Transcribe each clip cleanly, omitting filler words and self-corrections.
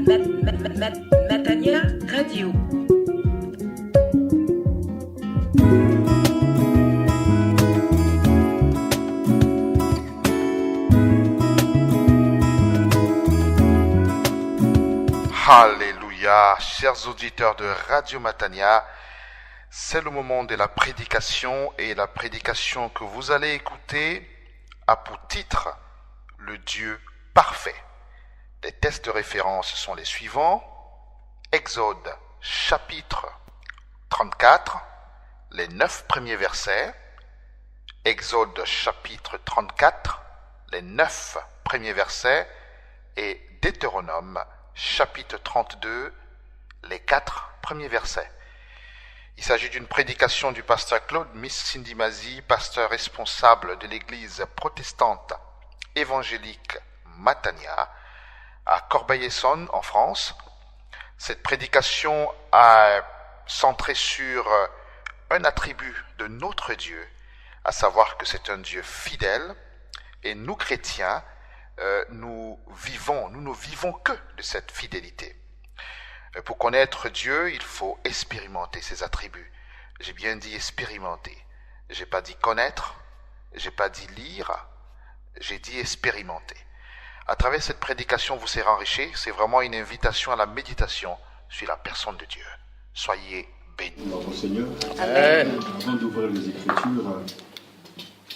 Matania Radio. Alléluia, chers auditeurs de Radio Matania, c'est le moment de la prédication et la prédication que vous allez écouter a pour titre « Le Dieu parfait ». Les textes de référence sont les suivants. Exode chapitre 34, les 9 premiers versets. Exode chapitre 34, les 9 premiers versets. Et Deutéronome chapitre 32, les 4 premiers versets. Il s'agit d'une prédication du pasteur Claude Missindimazi, pasteur responsable de l'église protestante évangélique Matania, à Corbeil-Essonnes, en France. Cette prédication a centré sur un attribut de notre Dieu, à savoir que c'est un Dieu fidèle, et nous chrétiens, nous ne vivons que de cette fidélité. Pour connaître Dieu, il faut expérimenter ses attributs. J'ai bien dit expérimenter. J'ai pas dit connaître, j'ai pas dit lire, j'ai dit expérimenter. À travers cette prédication, vous serez enrichis. C'est vraiment une invitation à la méditation sur la personne de Dieu. Soyez bénis. Notre Seigneur. Amen. Avant d'ouvrir les Écritures,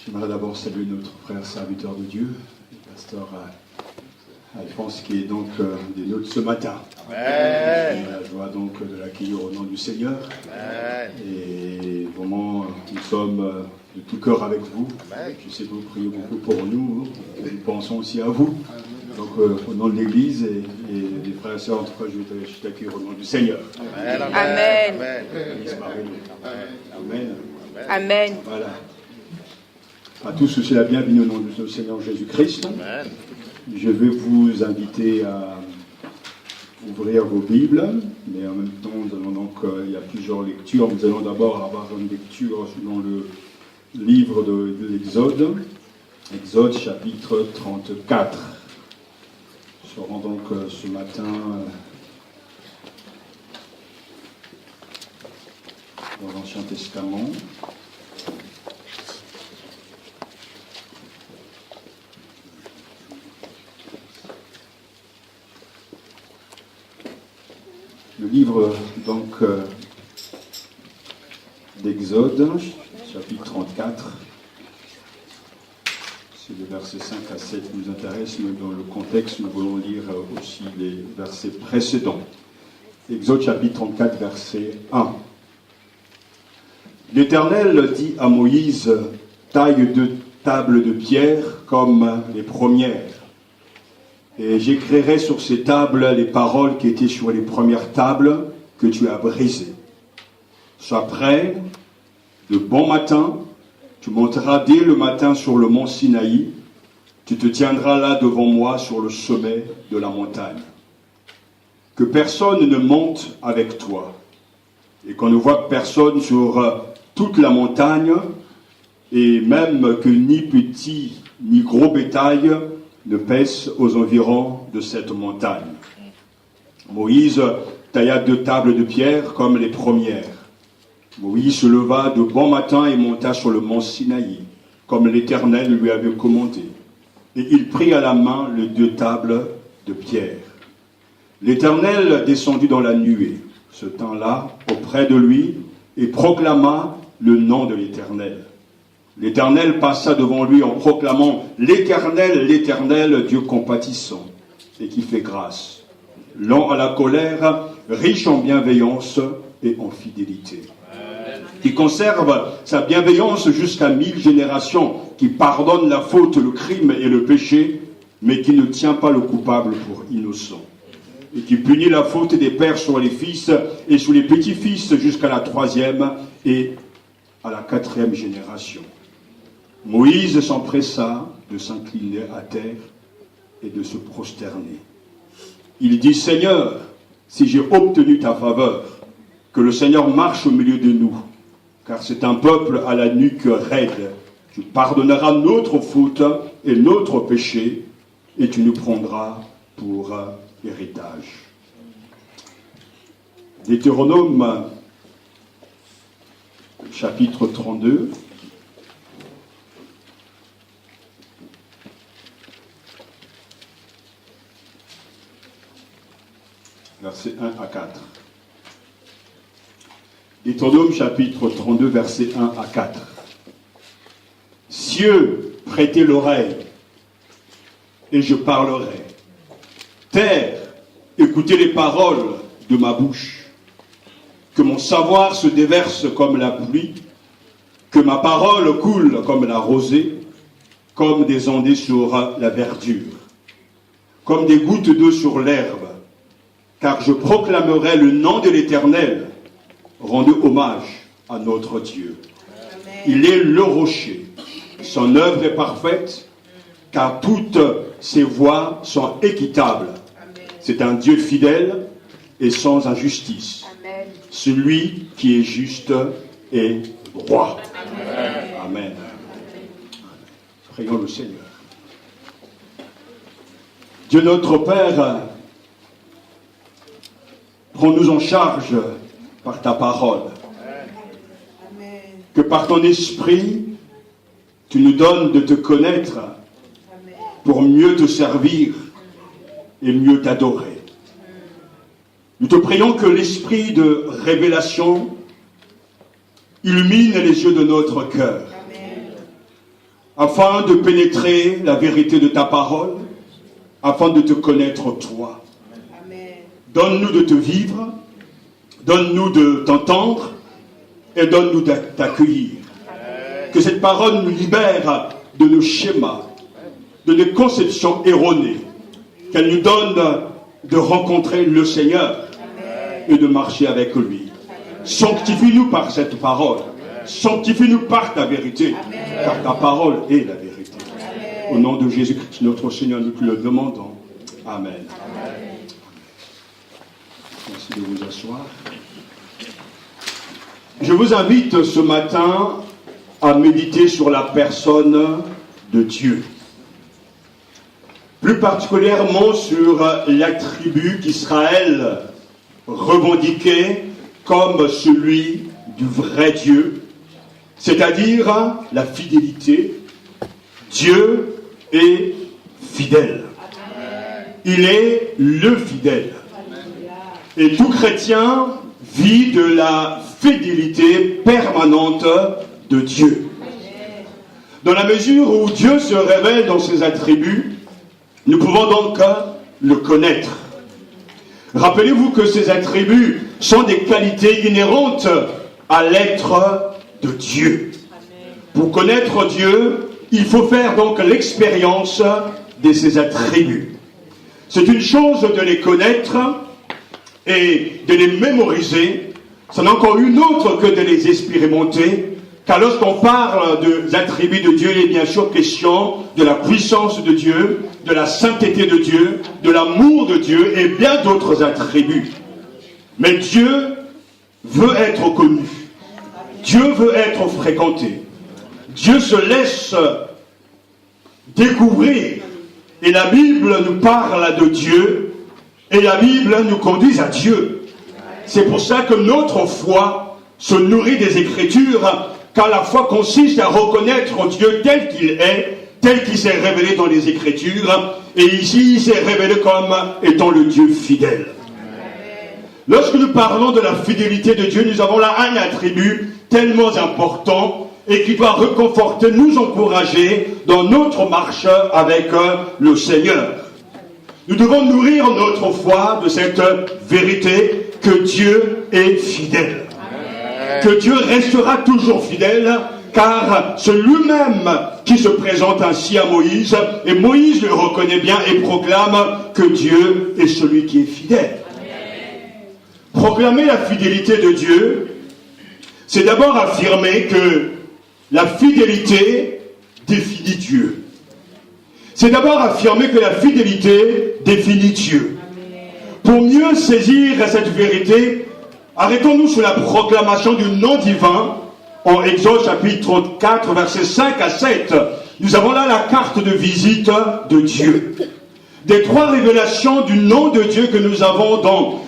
j'aimerais d'abord saluer notre frère serviteur de Dieu, le pasteur Alphonse, qui est donc des nôtres ce matin. Amen. On a la joie donc de l'accueillir au nom du Seigneur. Amen. Et vraiment, nous sommes de tout cœur avec vous. Amen. Je sais que vous priez beaucoup pour nous. Nous pensons aussi à vous. Donc, au nom de l'Église et des frères et sœurs, en tout cas, je t'accueille au nom du Seigneur. Amen. Amen. Amen. Amen. Voilà. À tous aussi la bienvenue au nom de notre Seigneur Jésus-Christ. Amen. Je vais vous inviter à ouvrir vos Bibles, mais en même temps, il y a plusieurs lectures. Nous allons d'abord avoir une lecture dans le livre de l'Exode, Exode chapitre 34. Nous serons donc ce matin dans l'Ancien Testament. Le livre donc d'Exode, chapitre 34, c'est le verset 5 à 7 qui nous intéresse, mais dans le contexte, nous voulons lire aussi les versets précédents. Exode chapitre 34, verset 1. L'Éternel dit à Moïse, taille 2 tables de pierre comme les premières. Et j'écrirai sur ces tables les paroles qui étaient sur les premières tables que tu as brisées. Sois prêt, de bon matin, tu monteras dès le matin sur le mont Sinaï, tu te tiendras là devant moi sur le sommet de la montagne. Que personne ne monte avec toi, et qu'on ne voit personne sur toute la montagne, et même que ni petit ni gros bétail ne pèse aux environs de cette montagne. Moïse tailla 2 tables de pierre comme les premières. Moïse se leva de bon matin et monta sur le mont Sinaï, comme l'Éternel lui avait commandé. Et il prit à la main les 2 tables de pierre. L'Éternel descendit dans la nuée, se tint là, auprès de lui, et proclama le nom de l'Éternel. L'Éternel passa devant lui en proclamant « L'Éternel, l'Éternel, Dieu compatissant et qui fait grâce, lent à la colère, riche en bienveillance et en fidélité, qui conserve sa bienveillance jusqu'à 1000 générations, qui pardonne la faute, le crime et le péché, mais qui ne tient pas le coupable pour innocent, et qui punit la faute des pères sur les fils et sur les petits-fils jusqu'à la 3e et à la 4e génération. » Moïse s'empressa de s'incliner à terre et de se prosterner. Il dit, « Seigneur, si j'ai obtenu ta faveur, que le Seigneur marche au milieu de nous, car c'est un peuple à la nuque raide. Tu pardonneras notre faute et notre péché, et tu nous prendras pour héritage. » Deutéronome, chapitre 32. Versets 1 à 4. Deutéronome, chapitre 32, versets 1 à 4. Cieux, prêtez l'oreille, et je parlerai. Terre, écoutez les paroles de ma bouche. Que mon savoir se déverse comme la pluie, que ma parole coule comme la rosée, comme des ondées sur la verdure, comme des gouttes d'eau sur l'herbe. Car je proclamerai le nom de l'Éternel. Rendez hommage à notre Dieu. Amen. Il est le rocher. Son œuvre est parfaite, car toutes ses voies sont équitables. Amen. C'est un Dieu fidèle et sans injustice. Amen. Celui qui est juste et droit. Amen. Amen. Prions le Seigneur. Dieu notre Père, prends-nous en charge par ta parole. Amen. Que par ton esprit, tu nous donnes de te connaître. Amen. Pour mieux te servir et mieux t'adorer. Nous te prions que l'esprit de révélation illumine les yeux de notre cœur. Amen. Afin de pénétrer la vérité de ta parole, afin de te connaître toi. Amen. Donne-nous de te vivre, donne-nous de t'entendre et donne-nous de t'accueillir. Amen. Que cette parole nous libère de nos schémas, de nos conceptions erronées, qu'elle nous donne de rencontrer le Seigneur. Amen. Et de marcher avec lui. Sanctifie-nous par cette parole. Sanctifie-nous par ta vérité. Amen. Car ta parole est la vérité. Amen. Au nom de Jésus-Christ, notre Seigneur, nous te le demandons. Amen. Amen. Merci de vous asseoir. Je vous invite ce matin à méditer sur la personne de Dieu. Plus particulièrement sur l'attribut qu'Israël revendiquait comme celui du vrai Dieu, c'est-à-dire la fidélité. Dieu est fidèle. Il est le fidèle. Et tout chrétien vit de la fidélité permanente de Dieu. Dans la mesure où Dieu se révèle dans ses attributs, nous pouvons donc le connaître. Rappelez-vous que ces attributs sont des qualités inhérentes à l'être de Dieu. Pour connaître Dieu, il faut faire donc l'expérience de ces attributs. C'est une chose de les connaître et de les mémoriser. C'est encore une autre que de les expérimenter. Car lorsqu'on parle des attributs de Dieu, il est bien sûr question de la puissance de Dieu, de la sainteté de Dieu, de l'amour de Dieu et bien d'autres attributs. Mais Dieu veut être connu. Dieu veut être fréquenté. Dieu se laisse découvrir. Et la Bible nous parle de Dieu et la Bible nous conduit à Dieu. C'est pour ça que notre foi se nourrit des Écritures, car la foi consiste à reconnaître Dieu tel qu'il est, tel qu'il s'est révélé dans les Écritures, et ici il s'est révélé comme étant le Dieu fidèle. Lorsque nous parlons de la fidélité de Dieu, nous avons là un attribut tellement important et qui doit réconforter, nous encourager dans notre marche avec le Seigneur. Nous devons nourrir notre foi de cette vérité que Dieu est fidèle. Que Dieu restera toujours fidèle, car c'est lui-même qui se présente ainsi à Moïse, et Moïse le reconnaît bien et proclame que Dieu est celui qui est fidèle. Proclamer la fidélité de Dieu, c'est d'abord affirmer que la fidélité définit Dieu. C'est d'abord affirmer que la fidélité définit Dieu. Pour mieux saisir cette vérité, arrêtons-nous sur la proclamation du nom divin en Exode chapitre 4, versets 5 à 7. Nous avons là la carte de visite de Dieu. des 3 révélations du nom de Dieu que nous avons dans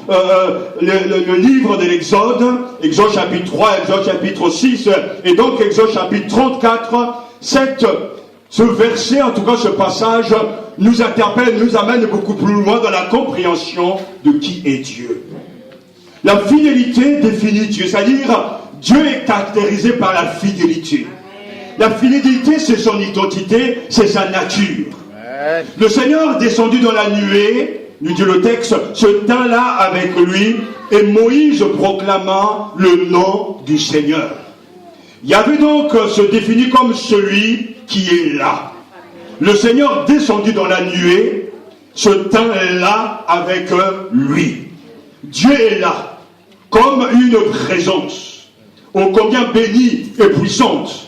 le livre de l'Exode, Exode chapitre 3, Exode chapitre 6, et donc Exode chapitre 34, ce verset, en tout cas ce passage, nous interpelle, nous amène beaucoup plus loin dans la compréhension de qui est Dieu. La fidélité définit Dieu, c'est-à-dire Dieu est caractérisé par la fidélité. La fidélité, c'est son identité, c'est sa nature. Le Seigneur descendu dans la nuée, nous dit le texte, se tint là avec lui, et Moïse proclama le nom du Seigneur. Yahvé donc se définit comme celui qui est là. Le Seigneur descendu dans la nuée se tint là avec lui. Dieu est là, comme une présence, ô combien bénie et puissante.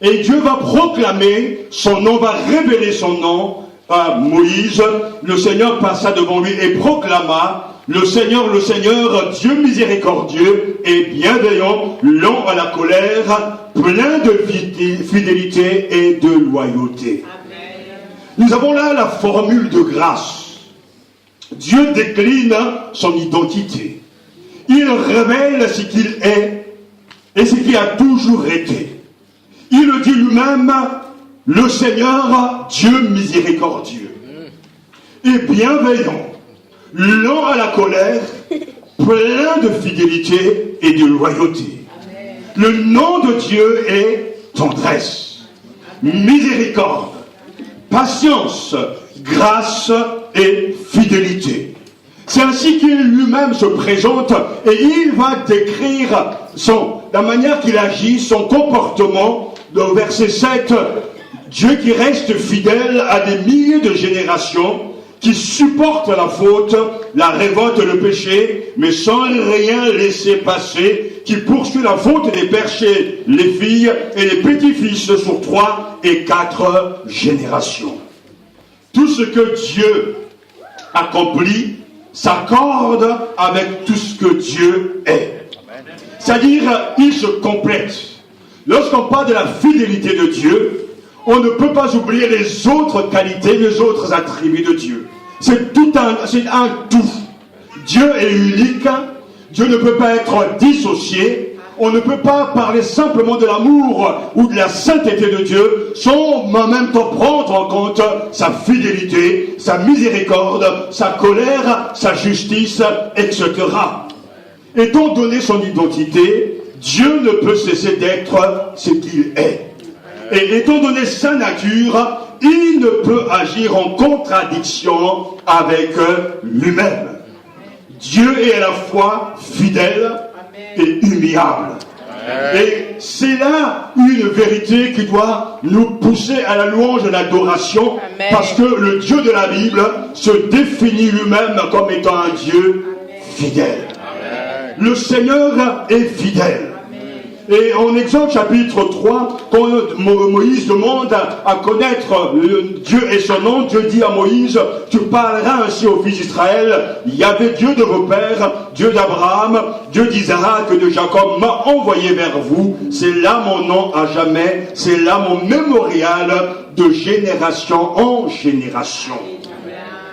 Et Dieu va proclamer son nom, va révéler son nom à Moïse. Le Seigneur passa devant lui et proclama: le Seigneur, Dieu miséricordieux et bienveillant, lent à la colère, plein de fidélité et de loyauté. Amen. Nous avons là la formule de grâce. Dieu décline son identité. Il révèle ce qu'il est et ce qu'il a toujours été. Il le dit lui-même, le Seigneur, Dieu miséricordieux et bienveillant, lent à la colère, plein de fidélité et de loyauté. Amen. Le nom de Dieu est tendresse, miséricorde, patience, grâce et fidélité. C'est ainsi qu'il lui-même se présente et il va décrire la manière qu'il agit, son comportement. Dans le verset 7, Dieu qui reste fidèle à des milliers de générations, qui supporte la faute, la révolte, le péché, mais sans rien laisser passer, qui poursuit la faute des pères chez les filles et les petits-fils sur 3 et 4 générations. Tout ce que Dieu accomplit s'accorde avec tout ce que Dieu est. C'est-à-dire, il se complète. Lorsqu'on parle de la fidélité de Dieu, on ne peut pas oublier les autres qualités, les autres attributs de Dieu. C'est un tout. Dieu est unique. Dieu ne peut pas être dissocié. On ne peut pas parler simplement de l'amour ou de la sainteté de Dieu sans en même temps prendre en compte sa fidélité, sa miséricorde, sa colère, sa justice, etc. Étant donné son identité, Dieu ne peut cesser d'être ce qu'il est. Et étant donné sa nature, il ne peut agir en contradiction avec lui-même. Dieu est à la fois fidèle et humiliable. Et c'est là une vérité qui doit nous pousser à la louange et l'adoration, parce que le Dieu de la Bible se définit lui-même comme étant un Dieu fidèle. Le Seigneur est fidèle. Et en Exode chapitre 3, quand Moïse demande à connaître Dieu et son nom, Dieu dit à Moïse: tu parleras ainsi aux fils d'Israël, Yahvé, Dieu de vos pères, Dieu d'Abraham, Dieu d'Isaac et de Jacob m'a envoyé vers vous. C'est là mon nom à jamais, c'est là mon mémorial de génération en génération.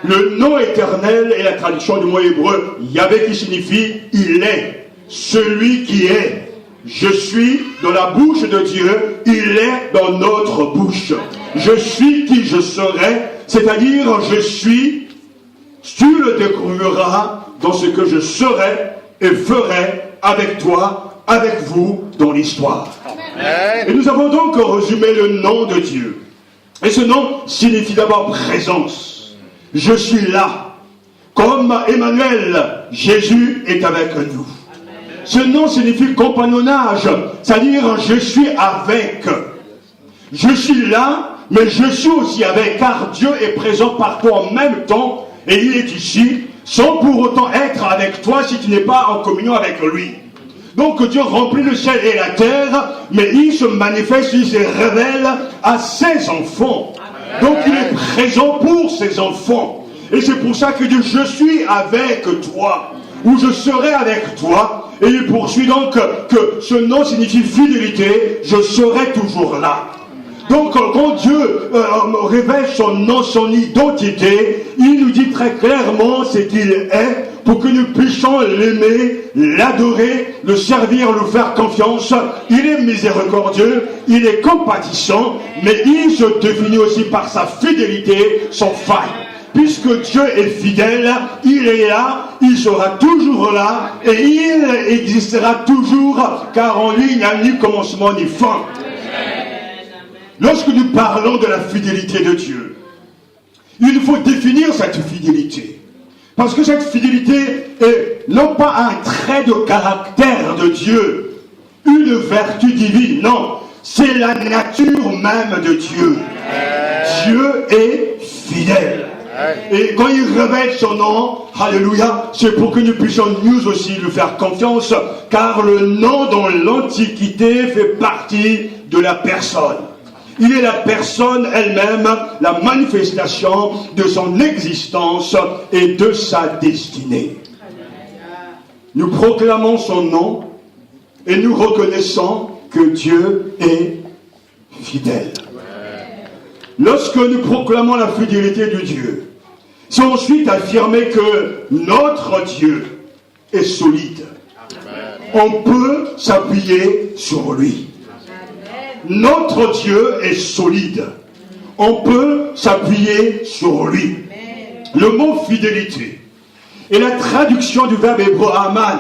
Le nom éternel est la traduction du mot hébreu Yahvé, qui signifie il est, celui qui est. Je suis dans la bouche de Dieu, il est dans notre bouche. Je suis qui je serai, c'est-à-dire je suis, tu le découvriras dans ce que je serai et ferai avec toi, avec vous dans l'histoire. Et nous avons donc résumé le nom de Dieu. Et ce nom signifie d'abord présence. Je suis là. Comme Emmanuel, Jésus est avec nous. Ce nom signifie compagnonnage, c'est-à-dire je suis avec. Je suis là, mais je suis aussi avec, car Dieu est présent partout en même temps, et il est ici, sans pour autant être avec toi si tu n'es pas en communion avec lui. Donc Dieu remplit le ciel et la terre, mais il se manifeste, il se révèle à ses enfants. Donc il est présent pour ses enfants. Et c'est pour ça que Dieu, je suis avec toi, ou je serai avec toi. Et il poursuit donc que ce nom signifie fidélité, je serai toujours là. Donc quand Dieu révèle son nom, son identité, il nous dit très clairement ce qu'il est pour que nous puissions l'aimer, l'adorer, le servir, lui faire confiance. Il est miséricordieux, il est compatissant, mais il se définit aussi par sa fidélité, son faille. Puisque Dieu est fidèle, il est là, il sera toujours là, et il existera toujours, car en lui, il n'y a ni commencement ni fin. Lorsque nous parlons de la fidélité de Dieu, il faut définir cette fidélité. Parce que cette fidélité est non pas un trait de caractère de Dieu, une vertu divine, non, c'est la nature même de Dieu. Dieu est fidèle. Et quand il révèle son nom, alléluia, c'est pour que nous puissions nous aussi lui faire confiance, car le nom dans l'Antiquité fait partie de la personne. Il est la personne elle-même, la manifestation de son existence et de sa destinée. Nous proclamons son nom et nous reconnaissons que Dieu est fidèle. Lorsque nous proclamons la fidélité de Dieu, c'est ensuite affirmer que notre Dieu est solide. On peut s'appuyer sur lui. Notre Dieu est solide. On peut s'appuyer sur lui. Le mot fidélité est la traduction du verbe hébreu aman.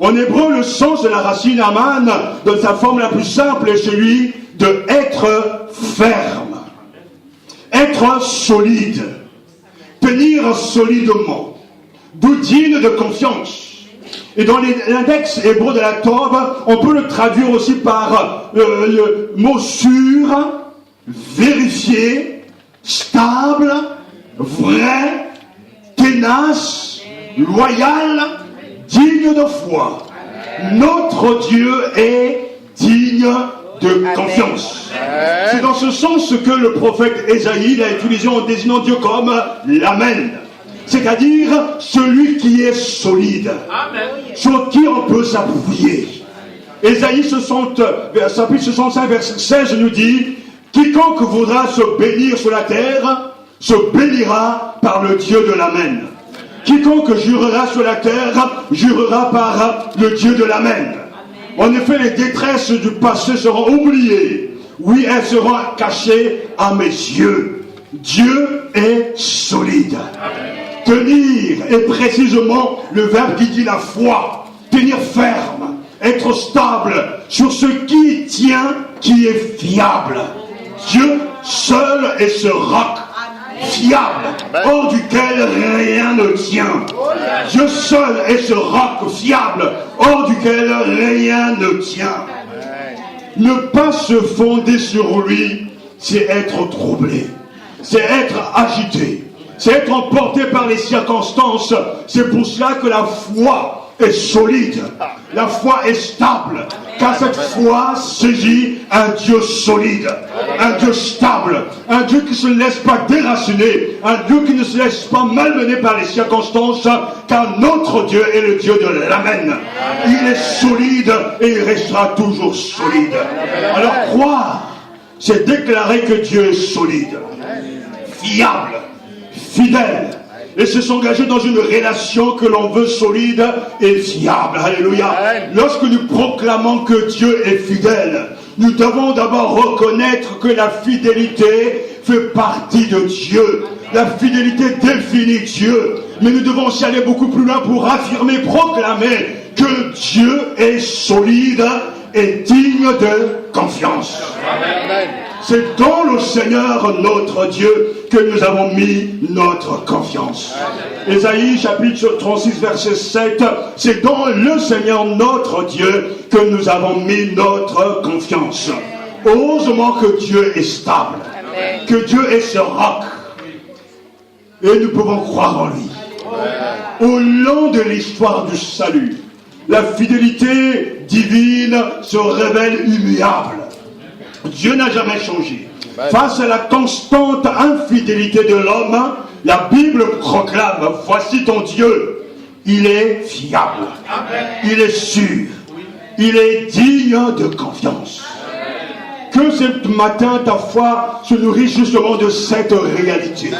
En hébreu, le sens de la racine aman, dans sa forme la plus simple, est celui de être ferme, être solide, tenir solidement, d'où digne de confiance. Et dans l'index hébreu de la Torah, on peut le traduire aussi par le mot sûr, vérifié, stable, vrai, tenace, loyal, digne de foi. Notre Dieu est digne de confiance. C'est dans ce sens que le prophète Ésaïe a utilisé en désignant Dieu comme l'Amen. C'est-à-dire celui qui est solide, sur qui on peut s'appuyer. Ésaïe chapitre 65, verset 16 nous dit: quiconque voudra se bénir sur la terre se bénira par le Dieu de l'Amen. Quiconque jurera sur la terre jurera par le Dieu de l'Amen. En effet, les détresses du passé seront oubliées. Oui, elles seront cachées à mes yeux. Dieu est solide. Tenir est précisément le verbe qui dit la foi. Tenir ferme, être stable sur ce qui tient, qui est fiable. Dieu seul est ce roc fiable, hors duquel rien ne tient. Dieu seul est ce roc fiable, hors duquel rien ne tient. Ne pas se fonder sur lui, c'est être troublé, c'est être agité, c'est être emporté par les circonstances. C'est pour cela que la foi est solide, la foi est stable, car cette foi saisit un Dieu solide, un Dieu stable, un Dieu qui ne se laisse pas déraciner, un Dieu qui ne se laisse pas malmener par les circonstances, car notre Dieu est le Dieu de l'Amen. Il est solide et il restera toujours solide. Alors croire, c'est déclarer que Dieu est solide, fiable, fidèle, et c'est s'engager dans une relation que l'on veut solide et fiable. Alléluia. Lorsque nous proclamons que Dieu est fidèle, nous devons d'abord reconnaître que la fidélité fait partie de Dieu. La fidélité définit Dieu. Mais nous devons aussi aller beaucoup plus loin pour affirmer, proclamer que Dieu est solide et digne de confiance. Amen. C'est dans le Seigneur notre Dieu que nous avons mis notre confiance. Ésaïe chapitre 36 verset 7, c'est dans le Seigneur notre Dieu que nous avons mis notre confiance. Heureusement que Dieu est stable, que Dieu est ce roc, et nous pouvons croire en lui. Au long de l'histoire du salut, la fidélité divine se révèle immuable. Dieu n'a jamais changé. Face à la constante infidélité de l'homme, la Bible proclame: voici ton Dieu. Il est fiable. Il est sûr. Il est digne de confiance. Que ce matin, ta foi se nourrisse justement de cette réalité.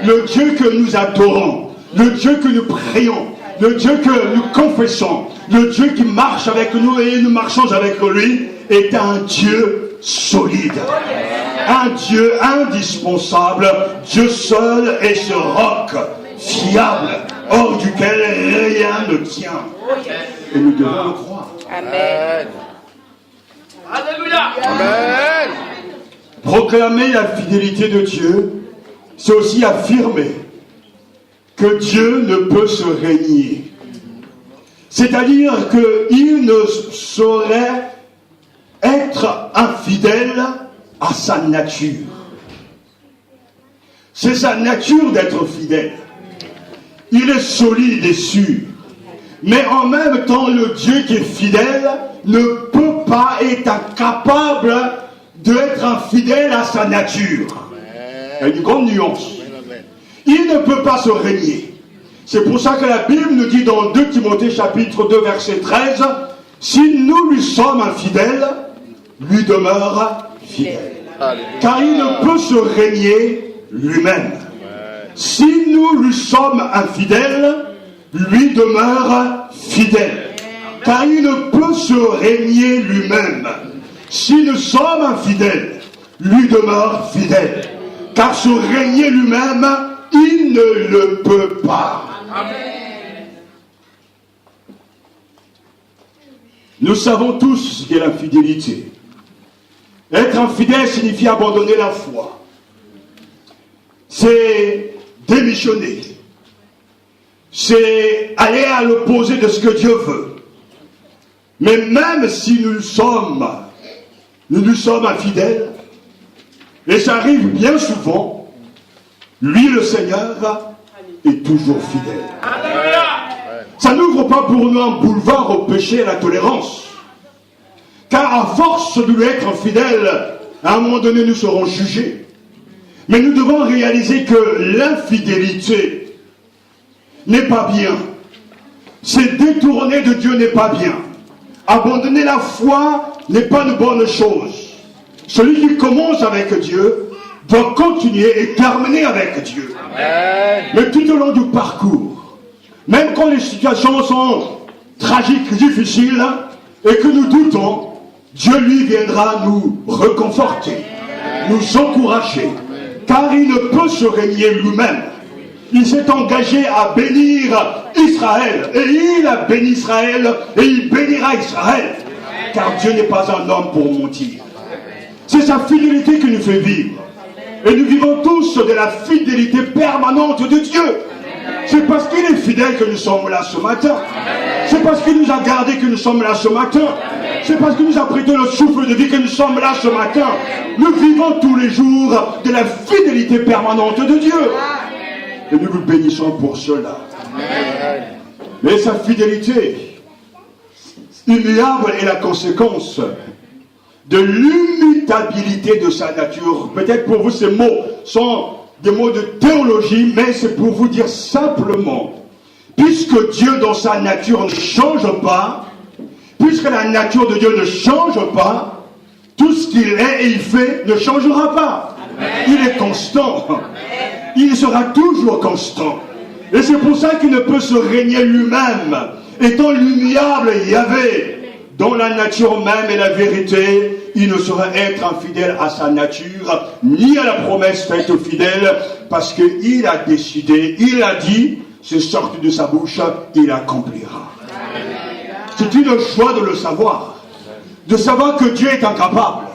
Le Dieu que nous adorons, le Dieu que nous prions, le Dieu que nous confessons, le Dieu qui marche avec nous et nous marchons avec lui, est un Dieu solide. Un Dieu indispensable. Dieu seul est ce roc fiable, hors duquel rien ne tient. Et nous devons le croire. Amen. Alléluia. Amen. Proclamer la fidélité de Dieu, c'est aussi affirmer que Dieu ne peut se régner. C'est-à-dire qu'il ne saurait être infidèle à sa nature. C'est sa nature d'être fidèle. Il est solide et sûr. Mais en même temps, le Dieu qui est fidèle ne peut pas être incapable d'être infidèle à sa nature. Il y a une grande nuance. Il ne peut pas se régner. C'est pour ça que la Bible nous dit dans 2 Timothée chapitre 2 verset 13, si nous lui sommes infidèles, lui demeure fidèle. Car il ne peut se régner lui-même. Si nous lui sommes infidèles, lui demeure fidèle. Car il ne peut se régner lui-même. Si nous sommes infidèles, lui demeure fidèle. Car se régner lui-même, il ne le peut pas. Nous savons tous ce qu'est l'infidélité. Être infidèle signifie abandonner la foi. C'est démissionner. C'est aller à l'opposé de ce que Dieu veut. Mais même si nous sommes infidèles, et ça arrive bien souvent, lui, le Seigneur, est toujours fidèle. Ça n'ouvre pas pour nous un boulevard au péché et à la tolérance. Car à force de lui être fidèles, à un moment donné, nous serons jugés. Mais nous devons réaliser que l'infidélité n'est pas bien. Se détourner de Dieu n'est pas bien. Abandonner la foi n'est pas une bonne chose. Celui qui commence avec Dieu doit continuer et terminer avec Dieu. Amen. Mais tout au long du parcours, même quand les situations sont tragiques, difficiles, et que nous doutons, Dieu lui viendra nous réconforter, nous encourager, car il ne peut se régner lui-même. Il s'est engagé à bénir Israël, et il a béni Israël, et il bénira Israël, car Dieu n'est pas un homme pour mentir. C'est sa fidélité qui nous fait vivre. Et nous vivons tous de la fidélité permanente de Dieu. C'est parce qu'il est fidèle que nous sommes là ce matin. C'est parce qu'il nous a gardés que nous sommes là ce matin. C'est parce qu'il nous a prêté le souffle de vie que nous sommes là ce matin. Nous vivons tous les jours de la fidélité permanente de Dieu. Et nous vous bénissons pour cela. Mais sa fidélité immuable est la conséquence de l'immutabilité de sa nature. Peut-être pour vous ces mots sont des mots de théologie, mais c'est pour vous dire simplement, puisque Dieu dans sa nature ne change pas, puisque la nature de Dieu ne change pas, tout ce qu'il est et il fait ne changera pas. Amen. Il est constant. Amen. Il sera toujours constant. Et c'est pour ça qu'il ne peut se régner lui-même, étant l'immuable Yahvé, dont la nature même est la vérité. Il ne saurait être infidèle à sa nature, ni à la promesse faite aux fidèles, parce qu'il a décidé, il a dit, c'est sorti de sa bouche, il accomplira. C'est une joie de le savoir, de savoir que Dieu est incapable.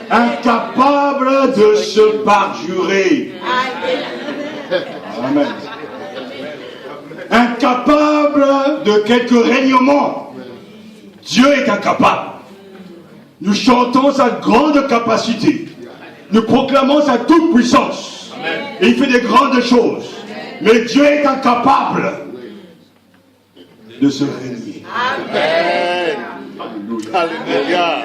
Incapable de se parjurer. Amen. Incapable de quelque règnement. Dieu est incapable. Nous chantons sa grande capacité. Nous proclamons sa toute puissance. Et il fait des grandes choses. Mais Dieu est incapable de se régner. Amen. Alléluia.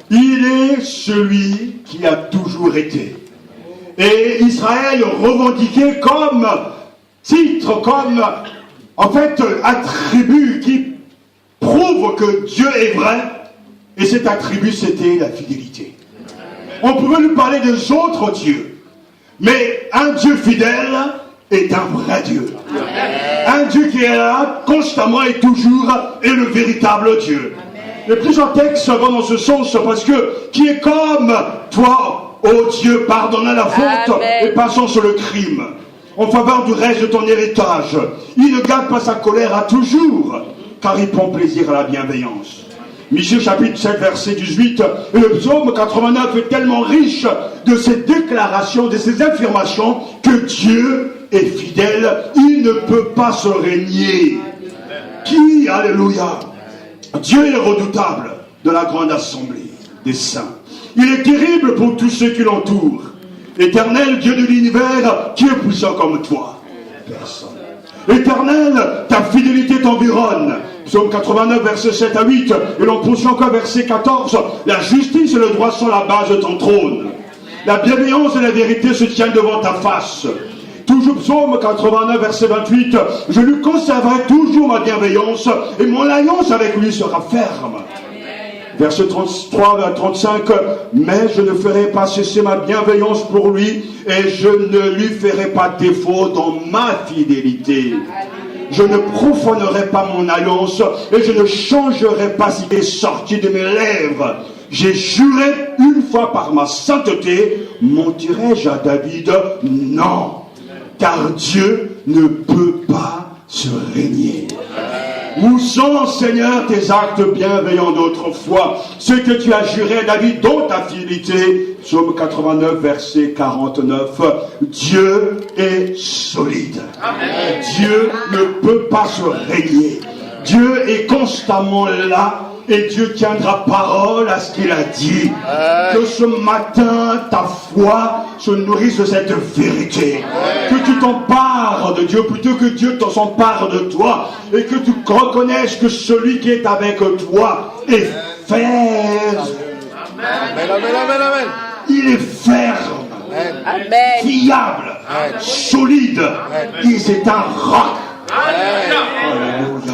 Il est celui qui a toujours été. Et Israël revendiqué comme titre, comme en fait attribut qui prouve que Dieu est vrai, et cet attribut, c'était la fidélité. On pouvait lui parler des autres dieux, mais un Dieu fidèle est un vrai Dieu. Un Dieu qui est là constamment et toujours est le véritable Dieu. Et plusieurs textes vont dans ce sens parce que qui est comme toi, ô Dieu, pardonnant la faute et passant sur le crime, en faveur du reste de ton héritage. Il ne garde pas sa colère à toujours, car il prend plaisir à la bienveillance. Michée chapitre 7 verset 18, et le psaume 89 est tellement riche de ces déclarations, de ces affirmations que Dieu est fidèle, il ne peut pas se régner. Qui, alléluia, Dieu est redoutable de la grande assemblée des saints. Il est terrible pour tous ceux qui l'entourent. Éternel Dieu de l'univers, qui est puissant comme toi? Personne. Éternel, ta fidélité t'environne. Psaume 89, verset 7 à 8. Et l'on poursuit encore verset 14. La justice et le droit sont la base de ton trône. La bienveillance et la vérité se tiennent devant ta face. Toujours psaume 89, verset 28. Je lui conserverai toujours ma bienveillance et mon alliance avec lui sera ferme. Verset 33 à 35. Mais je ne ferai pas cesser ma bienveillance pour lui et je ne lui ferai pas défaut dans ma fidélité. Je ne profanerai pas mon alliance et je ne changerai pas ce qui est sorti de mes lèvres. J'ai juré une fois par ma sainteté, mentirai-je à David? Non, car Dieu ne peut pas se régner. Où sont, Seigneur, tes actes bienveillants d'autrefois, ce que tu as juré à David dans ta fidélité? Psaume 89, verset 49. Dieu est solide. Amen. Dieu ne peut pas se régner. Dieu est constamment là. Et Dieu tiendra parole à ce qu'il a dit. Que ce matin, ta foi se nourrisse de cette vérité. Que tu t'empares de Dieu plutôt que Dieu s'empare de toi. Et que tu reconnaisses que celui qui est avec toi est ferme. Amen, amen, amen, amen. Il est ferme. Amen. Fiable. Amen. Solide. C'est un roc. Amen. Alléluia.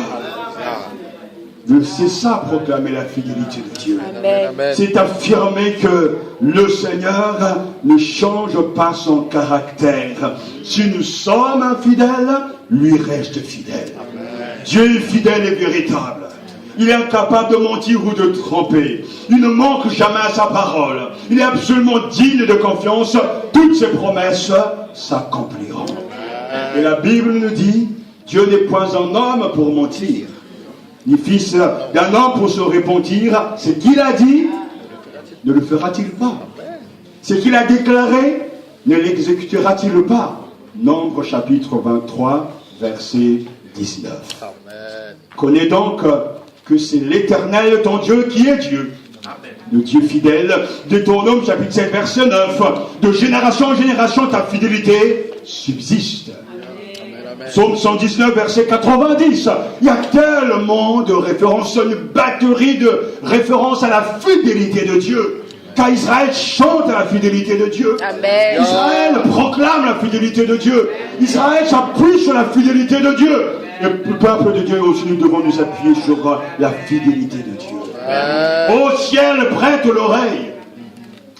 C'est ça, proclamer la fidélité de Dieu. Amen. C'est affirmer que le Seigneur ne change pas son caractère. Si nous sommes infidèles, lui reste fidèle. Amen. Dieu est fidèle et véritable. Il est incapable de mentir ou de tromper. Il ne manque jamais à sa parole. Il est absolument digne de confiance. Toutes ses promesses s'accompliront. Et la Bible nous dit, Dieu n'est point un homme pour mentir, ni fils d'un homme pour se repentir. Ce qu'il a dit, ne le fera-t-il pas? Ce qu'il a déclaré, ne l'exécutera-t-il pas? Nombre chapitre 23, verset 19. Amen. Connais donc que c'est l'Éternel ton Dieu qui est Dieu. Amen. Le Dieu fidèle. Deutéronome chapitre 7, verset 9. De génération en génération, ta fidélité subsiste. Psaume 119, verset 90. Il y a tellement de références, une batterie de références à la fidélité de Dieu. Car Israël chante à la fidélité de Dieu. Amen. Israël proclame la fidélité de Dieu. Israël s'appuie sur la fidélité de Dieu. Et le peuple de Dieu aussi, nous devons nous appuyer sur la fidélité de Dieu. Au ciel, prête l'oreille.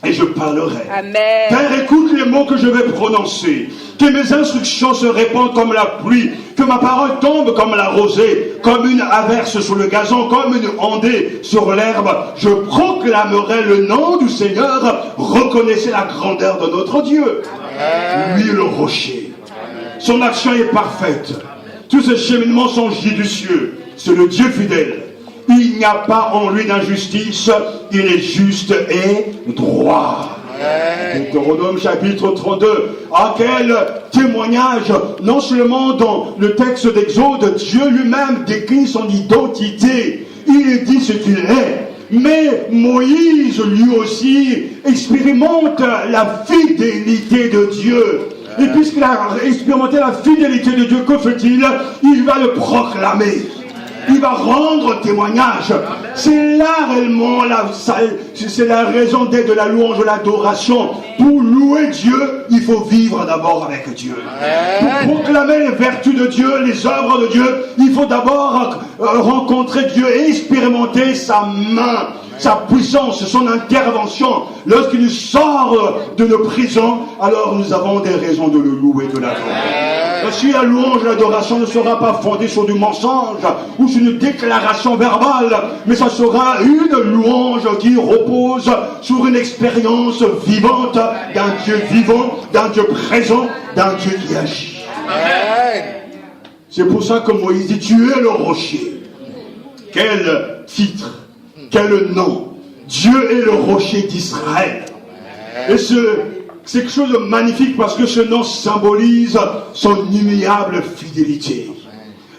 Et je parlerai. Amen. Père, écoute les mots que je vais prononcer. Que mes instructions se répandent comme la pluie. Que ma parole tombe comme la rosée. Comme une averse sur le gazon. Comme une ondée sur l'herbe. Je proclamerai le nom du Seigneur. Reconnaissez la grandeur de notre Dieu. Lui le rocher. Son action est parfaite. Tous ses cheminements sont judicieux. C'est le Dieu fidèle. Il n'y a pas en lui d'injustice, il est juste et droit. Deutéronome chapitre 32. Ah, quel témoignage! Non seulement dans le texte d'Exode, Dieu lui-même décrit son identité. Il dit ce qu'il est. Mais Moïse, lui aussi, expérimente la fidélité de Dieu. Et puisqu'il a expérimenté la fidélité de Dieu, que fait-il? Il va le proclamer. Il va rendre témoignage. C'est là réellement c'est la raison d'être de la louange, de l'adoration. Pour louer Dieu, il faut vivre d'abord avec Dieu. Pour proclamer les vertus de Dieu, les œuvres de Dieu, il faut d'abord rencontrer Dieu et expérimenter sa main, sa puissance, son intervention. Lorsqu'il nous sort de nos prisons, alors nous avons des raisons de le louer, de l'adorer. Si la louange, l'adoration ne sera pas fondée sur du mensonge ou sur une déclaration verbale, mais ça sera une louange qui repose sur une expérience vivante d'un Dieu vivant, d'un Dieu présent, d'un Dieu qui agit. C'est pour ça que Moïse dit: tu es le rocher. Quel titre, quel nom! Dieu est le rocher d'Israël. Et c'est quelque chose de magnifique parce que ce nom symbolise son immuable fidélité.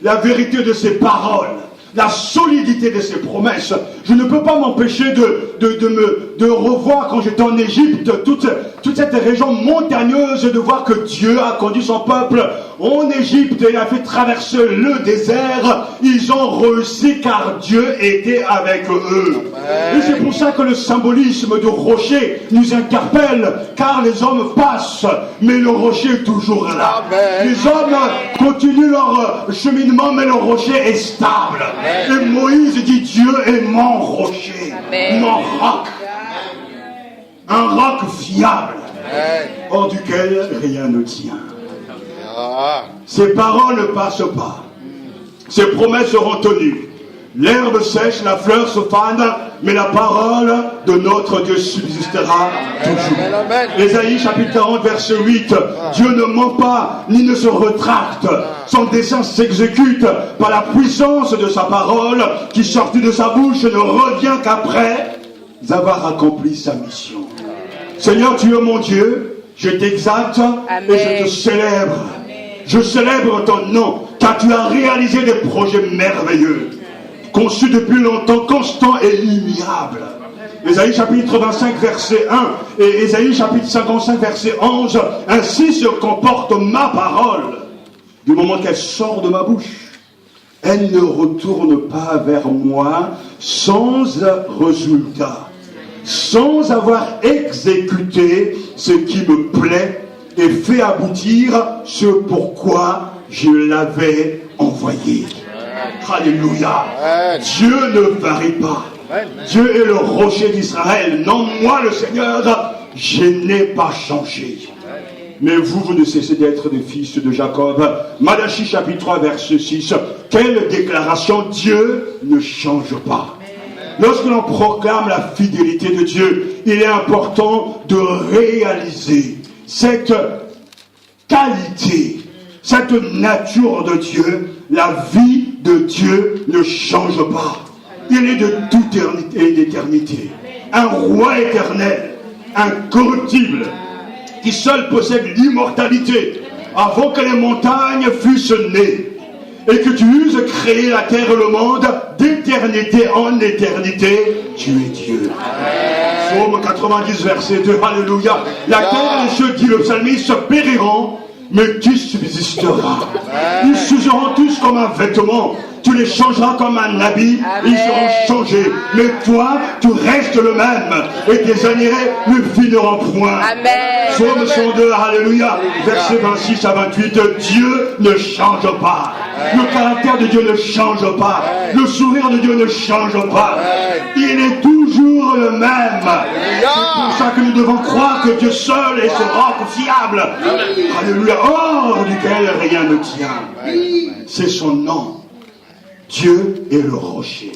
La vérité de ses paroles, la solidité de ses promesses. Je ne peux pas m'empêcher de revoir quand j'étais en Égypte toute cette région montagneuse, de voir que Dieu a conduit son peuple en Égypte et a fait traverser le désert. Ils ont réussi car Dieu était avec eux. Et c'est pour ça que le symbolisme du rocher nous interpelle, car les hommes passent, mais le rocher est toujours là. Les hommes continuent leur cheminement, mais le rocher est stable. Et Moïse dit: Dieu est mon rocher, mon roc, un roc fiable, hors duquel rien ne tient. Ses paroles ne passent pas, ses promesses seront tenues. L'herbe sèche, la fleur se fane, mais la parole de notre Dieu subsistera toujours. Ésaïe chapitre 40 verset 8. Dieu ne ment pas, ni ne se retracte. Son dessein s'exécute par la puissance de sa parole, qui sortit de sa bouche ne revient qu'après avoir accompli sa mission. Seigneur, tu es mon Dieu, je t'exalte et je te célèbre. Je célèbre ton nom, car tu as réalisé des projets merveilleux, conçus depuis longtemps, constants et immuables. Ésaïe chapitre 25 verset 1 et Ésaïe chapitre 55 verset 11. Ainsi se comporte ma parole. Du moment qu'elle sort de ma bouche, elle ne retourne pas vers moi sans résultat, sans avoir exécuté ce qui me plaît et fait aboutir ce pourquoi je l'avais envoyé. Alléluia. Dieu ne varie pas. Dieu est le rocher d'Israël. Non, moi le Seigneur, je n'ai pas changé. Mais vous ne cessez d'être des fils de Jacob. Malachie chapitre 3 verset 6. Quelle déclaration! Dieu ne change pas. Lorsque l'on proclame la fidélité de Dieu, il est important de réaliser cette qualité, cette nature de Dieu. La vie de Dieu ne change pas. Il est de toute éternité. Un roi éternel, incorruptible, qui seul possède l'immortalité, avant que les montagnes fussent nées, et que tu eusses créé la terre et le monde, d'éternité en éternité, tu es Dieu. Psaume 90, verset 2, alléluia. La terre et les cieux, dit le psalmiste, périront, mais tu subsisteras. Ils s'useront tous comme un vêtement. Tu les changeras comme un habit. Ils seront changés. Mais toi, tu restes le même. Et tes années ne finiront point. Psaume 102, alléluia. Versets 26 à 28. Dieu ne change pas. Le caractère de Dieu ne change pas. Le sourire de Dieu ne change pas. Il est toujours le même. C'est pour ça que nous devons croire que Dieu seul est ce roc fiable. Alléluia. Hors duquel rien ne tient. C'est son nom. Dieu est le rocher.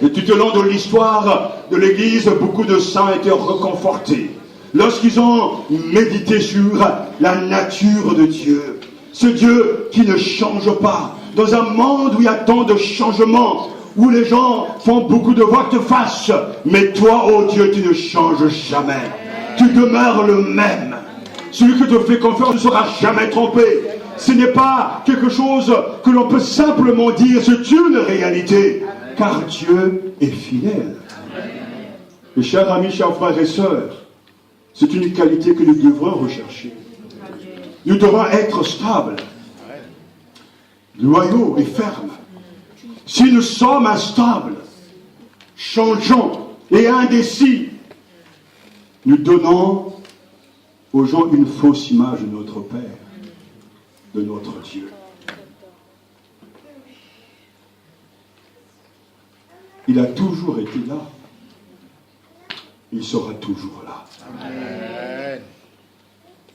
Et tout au long de l'histoire de l'Église, beaucoup de saints étaient reconfortés lorsqu'ils ont médité sur la nature de Dieu. Ce Dieu qui ne change pas. Dans un monde où il y a tant de changements, où les gens font beaucoup de volte-face, mais toi, ô Dieu, tu ne changes jamais. Tu demeures le même. Celui qui te fait confiance ne sera jamais trompé. Ce n'est pas quelque chose que l'on peut simplement dire, c'est une réalité, car Dieu est fidèle. Et chers amis, chers frères et sœurs, c'est une qualité que nous devrons rechercher. Nous devons être stables, loyaux et fermes. Si nous sommes instables, changeants et indécis, nous donnons aux gens une fausse image de notre Père, de notre Dieu. Il a toujours été là. Il sera toujours là. Amen.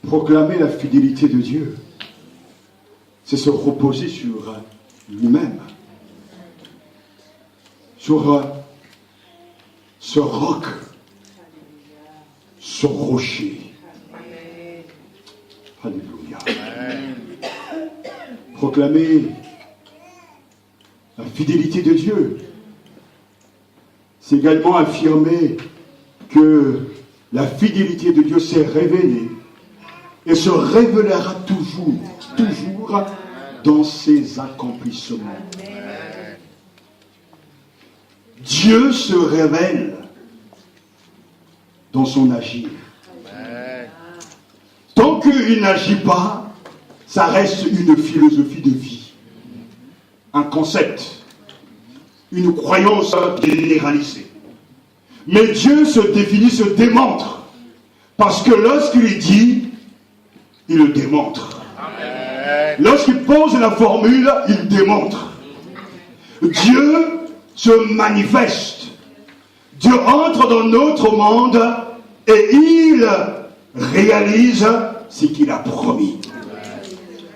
Proclamer la fidélité de Dieu, c'est se reposer sur lui-même, sur ce roc, ce rocher. Alléluia. Proclamer la fidélité de Dieu, c'est également affirmer que la fidélité de Dieu s'est révélée et se révélera toujours dans ses accomplissements. Dieu se révèle dans son agir. Tant qu'il n'agit pas, ça reste une philosophie de vie, un concept, une croyance généralisée. Mais Dieu se définit, se démontre, parce que lorsqu'il dit, il le démontre. Amen. Lorsqu'il pose la formule, il démontre. Dieu se manifeste. Dieu entre dans notre monde et il réalise ce qu'il a promis.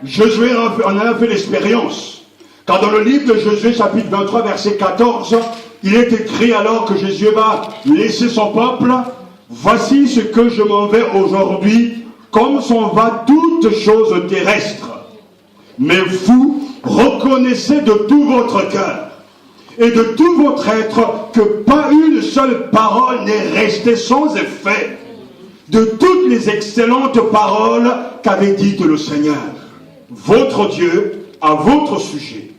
Josué en a fait l'expérience. Quand dans le livre de Josué, chapitre 23, verset 14, il est écrit alors que Josué va laisser son peuple, voici ce que je m'en vais aujourd'hui, comme s'en va toute chose terrestre. Mais vous reconnaissez de tout votre cœur et de tout votre être que pas une seule parole n'est restée sans effet de toutes les excellentes paroles qu'avait dites le Seigneur, votre Dieu, à votre sujet.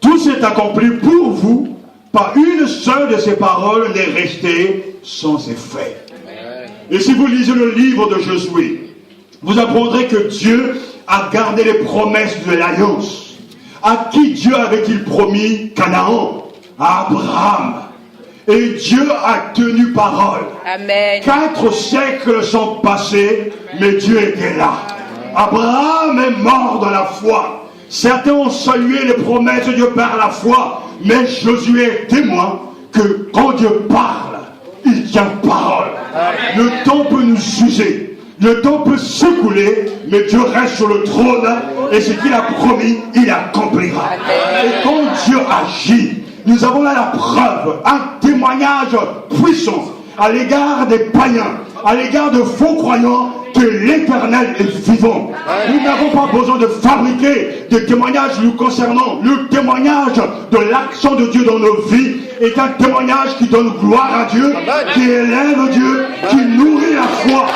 Tout s'est accompli pour vous, pas une seule de ces paroles n'est restée sans effet. Et si vous lisez le livre de Josué, vous apprendrez que Dieu a gardé les promesses de l'alliance. À qui Dieu avait-il promis Canaan? À Abraham. Et Dieu a tenu parole. Amen. 4 siècles sont passés, mais Dieu était là. Abraham est mort dans la foi. Certains ont salué les promesses de Dieu par la foi, mais Josué est témoin que quand Dieu parle, il tient parole. Le temps peut nous user, le temps peut s'écouler, mais Dieu reste sur le trône et ce qu'il a promis, il accomplira. Et quand Dieu agit, nous avons là la preuve, un témoignage puissant à l'égard des païens, à l'égard de faux croyants, que l'Éternel est vivant. Nous n'avons pas besoin de fabriquer des témoignages nous concernant. Le témoignage de l'action de Dieu dans nos vies est un témoignage qui donne gloire à Dieu, qui élève Dieu, qui nourrit la foi.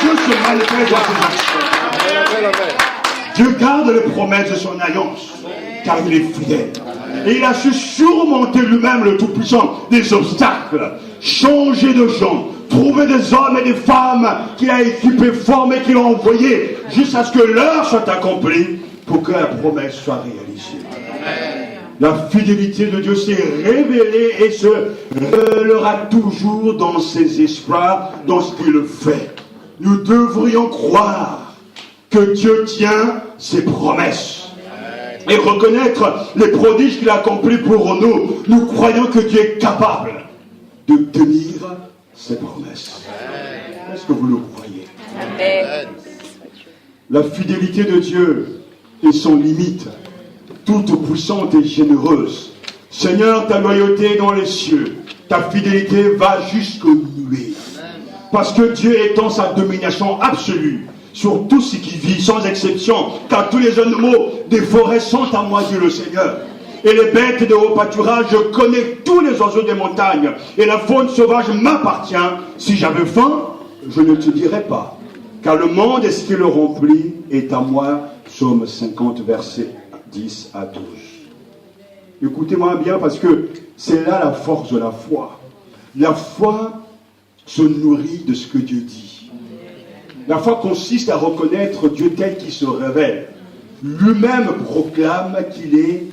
Dieu se manifeste dans ses actions. Dieu garde les promesses de son alliance, car il est fidèle. Et il a su surmonter lui-même, le Tout-Puissant, des obstacles, changer de gens, trouver des hommes et des femmes qu'il a équipés, formés, qu'il a envoyés, jusqu'à ce que l'heure soit accomplie pour que la promesse soit réalisée. La fidélité de Dieu s'est révélée et se révélera toujours dans ses espoirs, dans ce qu'il fait. Nous devrions croire que Dieu tient ses promesses et reconnaître les prodiges qu'il a accomplis pour nous. Nous croyons que Dieu est capable de tenir ses promesses. Est-ce que vous le croyez? Amen. La fidélité de Dieu est sans limite, toute puissante et généreuse. Seigneur, ta loyauté est dans les cieux, ta fidélité va jusqu'aux nuées. Parce que Dieu étend sa domination absolue sur tout ce qui vit, sans exception, car tous les animaux des forêts sont à moi, dit le Seigneur. Et les bêtes de haut pâturage, je connais tous les oiseaux des montagnes, et la faune sauvage m'appartient. Si j'avais faim, je ne te dirais pas, car le monde et ce qui le remplit est à moi. Psaume 50, versets 10 à 12. Écoutez-moi bien, parce que c'est là la force de la foi. La foi se nourrit de ce que Dieu dit. La foi consiste à reconnaître Dieu tel qu'il se révèle. Lui-même proclame qu'il est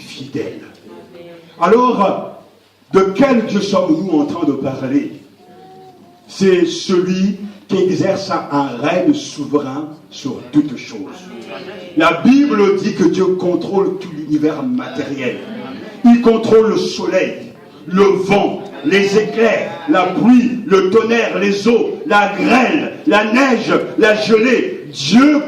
fidèle. Alors, de quel Dieu sommes-nous en train de parler? C'est celui qui exerce un règne souverain sur toutes choses. La Bible dit que Dieu contrôle tout l'univers matériel. Il contrôle le soleil, le vent, les éclairs, la pluie, le tonnerre, les eaux, la grêle, la neige, la gelée. Dieu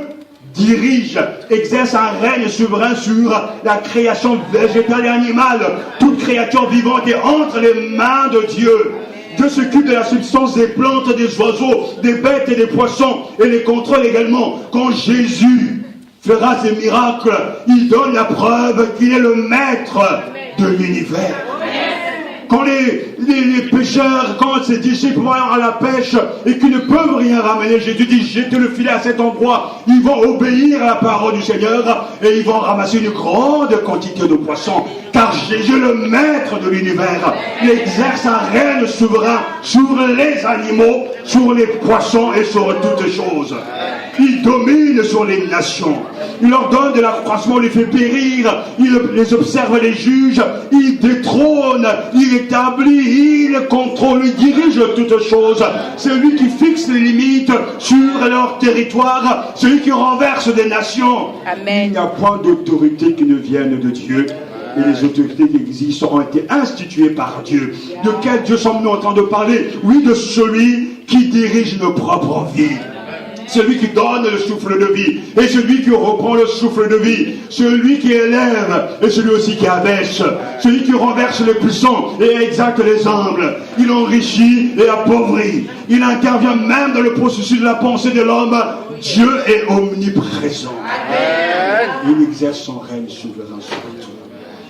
dirige, exerce un règne souverain sur la création végétale et animale. Toute créature vivante est entre les mains de Dieu. Dieu s'occupe de la substance des plantes, des oiseaux, des bêtes et des poissons, et les contrôle également. Quand Jésus fera ses miracles, il donne la preuve qu'il est le maître de l'univers. Quand les pêcheurs, quand ses disciples vont à la pêche et qu'ils ne peuvent rien ramener, Jésus dit, jetez le filet à cet endroit. Ils vont obéir à la parole du Seigneur et ils vont ramasser une grande quantité de poissons. Car Jésus est le maître de l'univers. Il exerce un règne souverain sur les animaux, sur les poissons et sur toutes choses. Il domine sur les nations. Il leur donne de l'accroissement, il les fait périr, il les observe, les juge, il détrône, il établit, il contrôle, il dirige toutes choses. C'est lui qui fixe les limites sur leur territoire, c'est lui qui renverse des nations. Amen. Il n'y a point d'autorité qui ne vienne de Dieu. Et les autorités qui existent ont été instituées par Dieu. De quel Dieu sommes-nous en train de parler? Oui, de celui qui dirige nos propres vies. Celui qui donne le souffle de vie et celui qui reprend le souffle de vie, celui qui élève et celui aussi qui abaisse, celui qui renverse les puissants et exalte les humbles, il enrichit et appauvrit, il intervient même dans le processus de la pensée de l'homme. Dieu est omniprésent. Il exerce son règne souverain sur tout.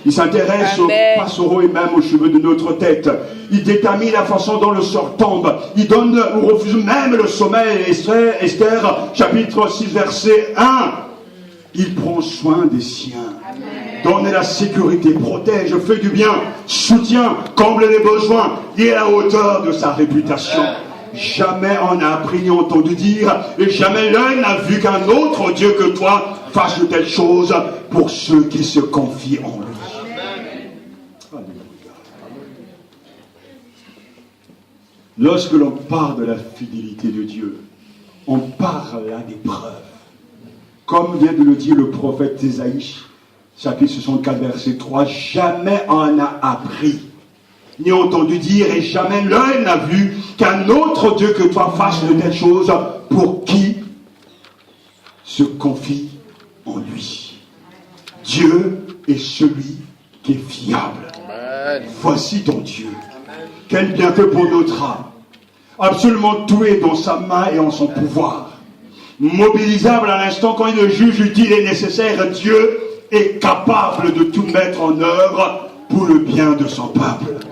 Il s'intéresse aux passereaux et même aux cheveux de notre tête. Il détermine la façon dont le sort tombe. Il donne ou refuse même le sommeil. Esther, chapitre 6, verset 1. Il prend soin des siens. Donne la sécurité, protège, fait du bien, soutient, comble les besoins. Il est à la hauteur de sa réputation. Jamais on n'a appris ni entendu dire, et jamais l'un n'a vu qu'un autre Dieu que toi fasse de telles choses pour ceux qui se confient en lui. Lorsque l'on parle de la fidélité de Dieu, on parle là des preuves. Comme vient de le dire le prophète Ésaïe, chapitre 64, verset 3, jamais on n'a appris, ni entendu dire, et jamais l'un n'a vu qu'un autre Dieu que toi fasse de telles choses pour qui se confie en lui. Dieu est celui qui est fiable. Amen. Voici ton Dieu. Quel bienfait pour notre âme. Absolument tout est dans sa main et en son pouvoir. Mobilisable à l'instant quand il le juge utile et nécessaire, Dieu est capable de tout mettre en œuvre pour le bien de son peuple.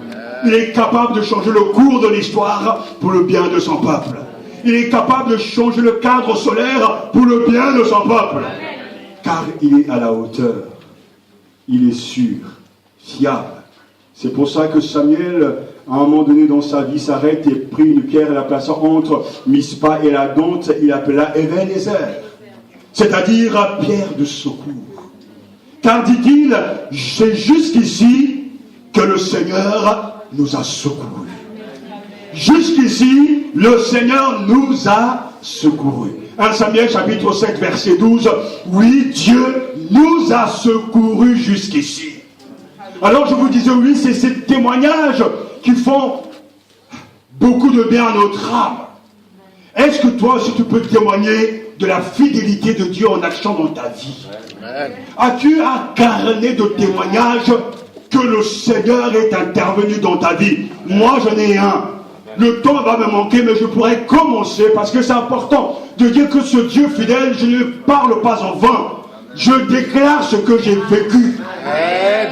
Il est capable de changer le cours de l'histoire pour le bien de son peuple. Il est capable de changer le cadre solaire pour le bien de son peuple. Car il est à la hauteur. Il est sûr, fiable. C'est pour ça que Samuel, à un moment donné dans sa vie, s'arrête et prit une pierre et la plaça entre Mispa et la Donte. Il appela Ebenezer, c'est-à-dire pierre de secours. Car, dit-il, c'est jusqu'ici que le Seigneur nous a secourus. Jusqu'ici, le Seigneur nous a secourus. 1 Samuel chapitre 7 verset 12. Oui, Dieu nous a secourus jusqu'ici. Alors je vous disais, oui, c'est ces témoignages qui font beaucoup de bien à notre âme. Est-ce que toi aussi tu peux témoigner de la fidélité de Dieu en action dans ta vie? As-tu un carnet de témoignages que le Seigneur est intervenu dans ta vie? Moi j'en ai un. Le temps va me manquer, mais je pourrais commencer parce que c'est important de dire que ce Dieu fidèle, je ne parle pas en vain. Je déclare ce que j'ai vécu.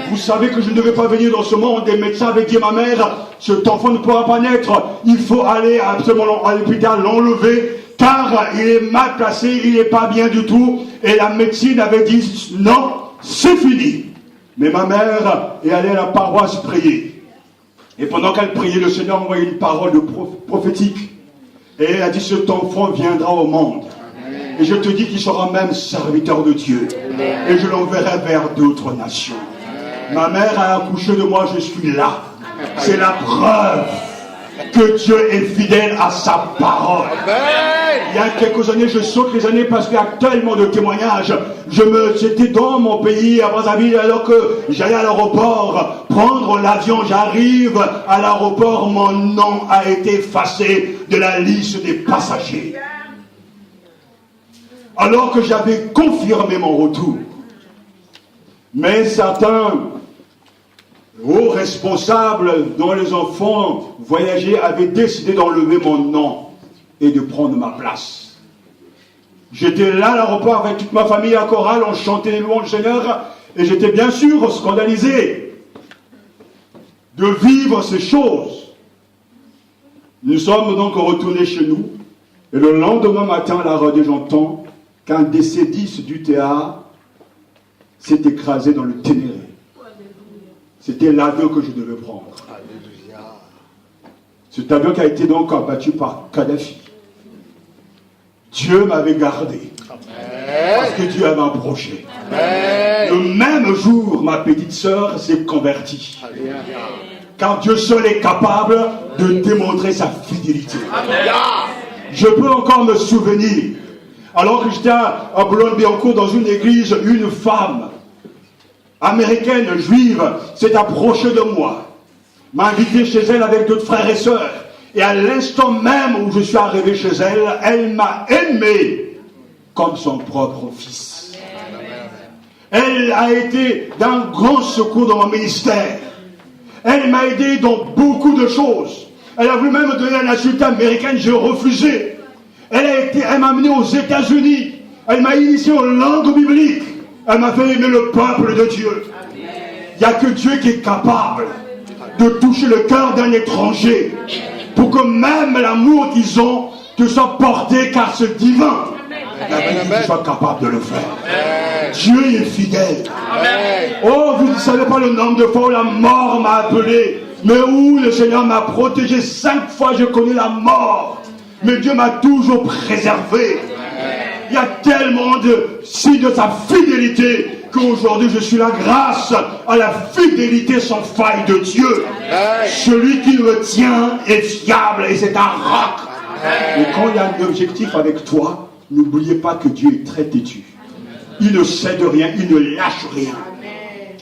Vous savez que je ne devais pas venir dans ce monde. Des médecins avaient dit à ma mère, cet enfant ne pourra pas naître. Il faut aller absolument à l'hôpital, l'enlever, car il est mal placé, il n'est pas bien du tout. Et la médecine avait dit, non, c'est fini. Mais ma mère est allée à la paroisse prier. Et pendant qu'elle priait, le Seigneur envoyait une parole prophétique. Et elle a dit, cet enfant viendra au monde. Et je te dis qu'il sera même serviteur de Dieu. Et je l'enverrai vers d'autres nations. Ma mère a accouché de moi, je suis là. C'est la preuve que Dieu est fidèle à sa parole. Il y a quelques années, je saute les années parce qu'il y a tellement de témoignages. J'étais dans mon pays, à Brazzaville, alors que j'allais à l'aéroport prendre l'avion. J'arrive à l'aéroport, mon nom a été effacé de la liste des passagers. Alors que j'avais confirmé mon retour. Mais certains hauts responsables dont les enfants voyageaient avaient décidé d'enlever mon nom et de prendre ma place. J'étais là à l'aéroport avec toute ma famille à chorale, on chantait les louanges du Seigneur et j'étais bien sûr scandalisé de vivre ces choses. Nous sommes donc retournés chez nous et le lendemain matin à la radio j'entends qu'un des C10 du théâtre s'est écrasé dans le Ténéré. C'était l'avion que je devais prendre. Cet avion qui a été donc abattu par Kadhafi. Dieu m'avait gardé. Parce que Dieu avait un projet. Le même jour, ma petite sœur s'est convertie. Car Dieu seul est capable de démontrer sa fidélité. Je peux encore me souvenir, alors que j'étais à Boulogne-Billancourt dans une église, une femme américaine, juive, s'est approchée de moi, m'a invité chez elle avec d'autres frères et sœurs, et à l'instant même où je suis arrivé chez elle, elle m'a aimé comme son propre fils. Elle a été d'un grand secours dans mon ministère. Elle m'a aidé dans beaucoup de choses. Elle a voulu même me donner la nationalité américaine, j'ai refusé. Elle m'a amené aux États-Unis. Elle m'a initié aux langues bibliques. Elle m'a fait aimer le peuple de Dieu. Il n'y a que Dieu qui est capable de toucher le cœur d'un étranger pour que même l'amour qu'ils ont te soit porté car c'est divin. Tu sois capable de le faire. Dieu est fidèle. Oh, vous ne savez pas le nombre de fois où la mort m'a appelé, mais où le Seigneur m'a protégé. 5 fois j'ai connu la mort, mais Dieu m'a toujours préservé. Il y a tellement de signes de sa fidélité qu'aujourd'hui je suis là grâce à la fidélité sans faille de Dieu. Celui qui me tient est fiable et c'est un roc. Et quand il y a un objectif avec toi, n'oubliez pas que Dieu est très têtu. Il ne cède rien, il ne lâche rien.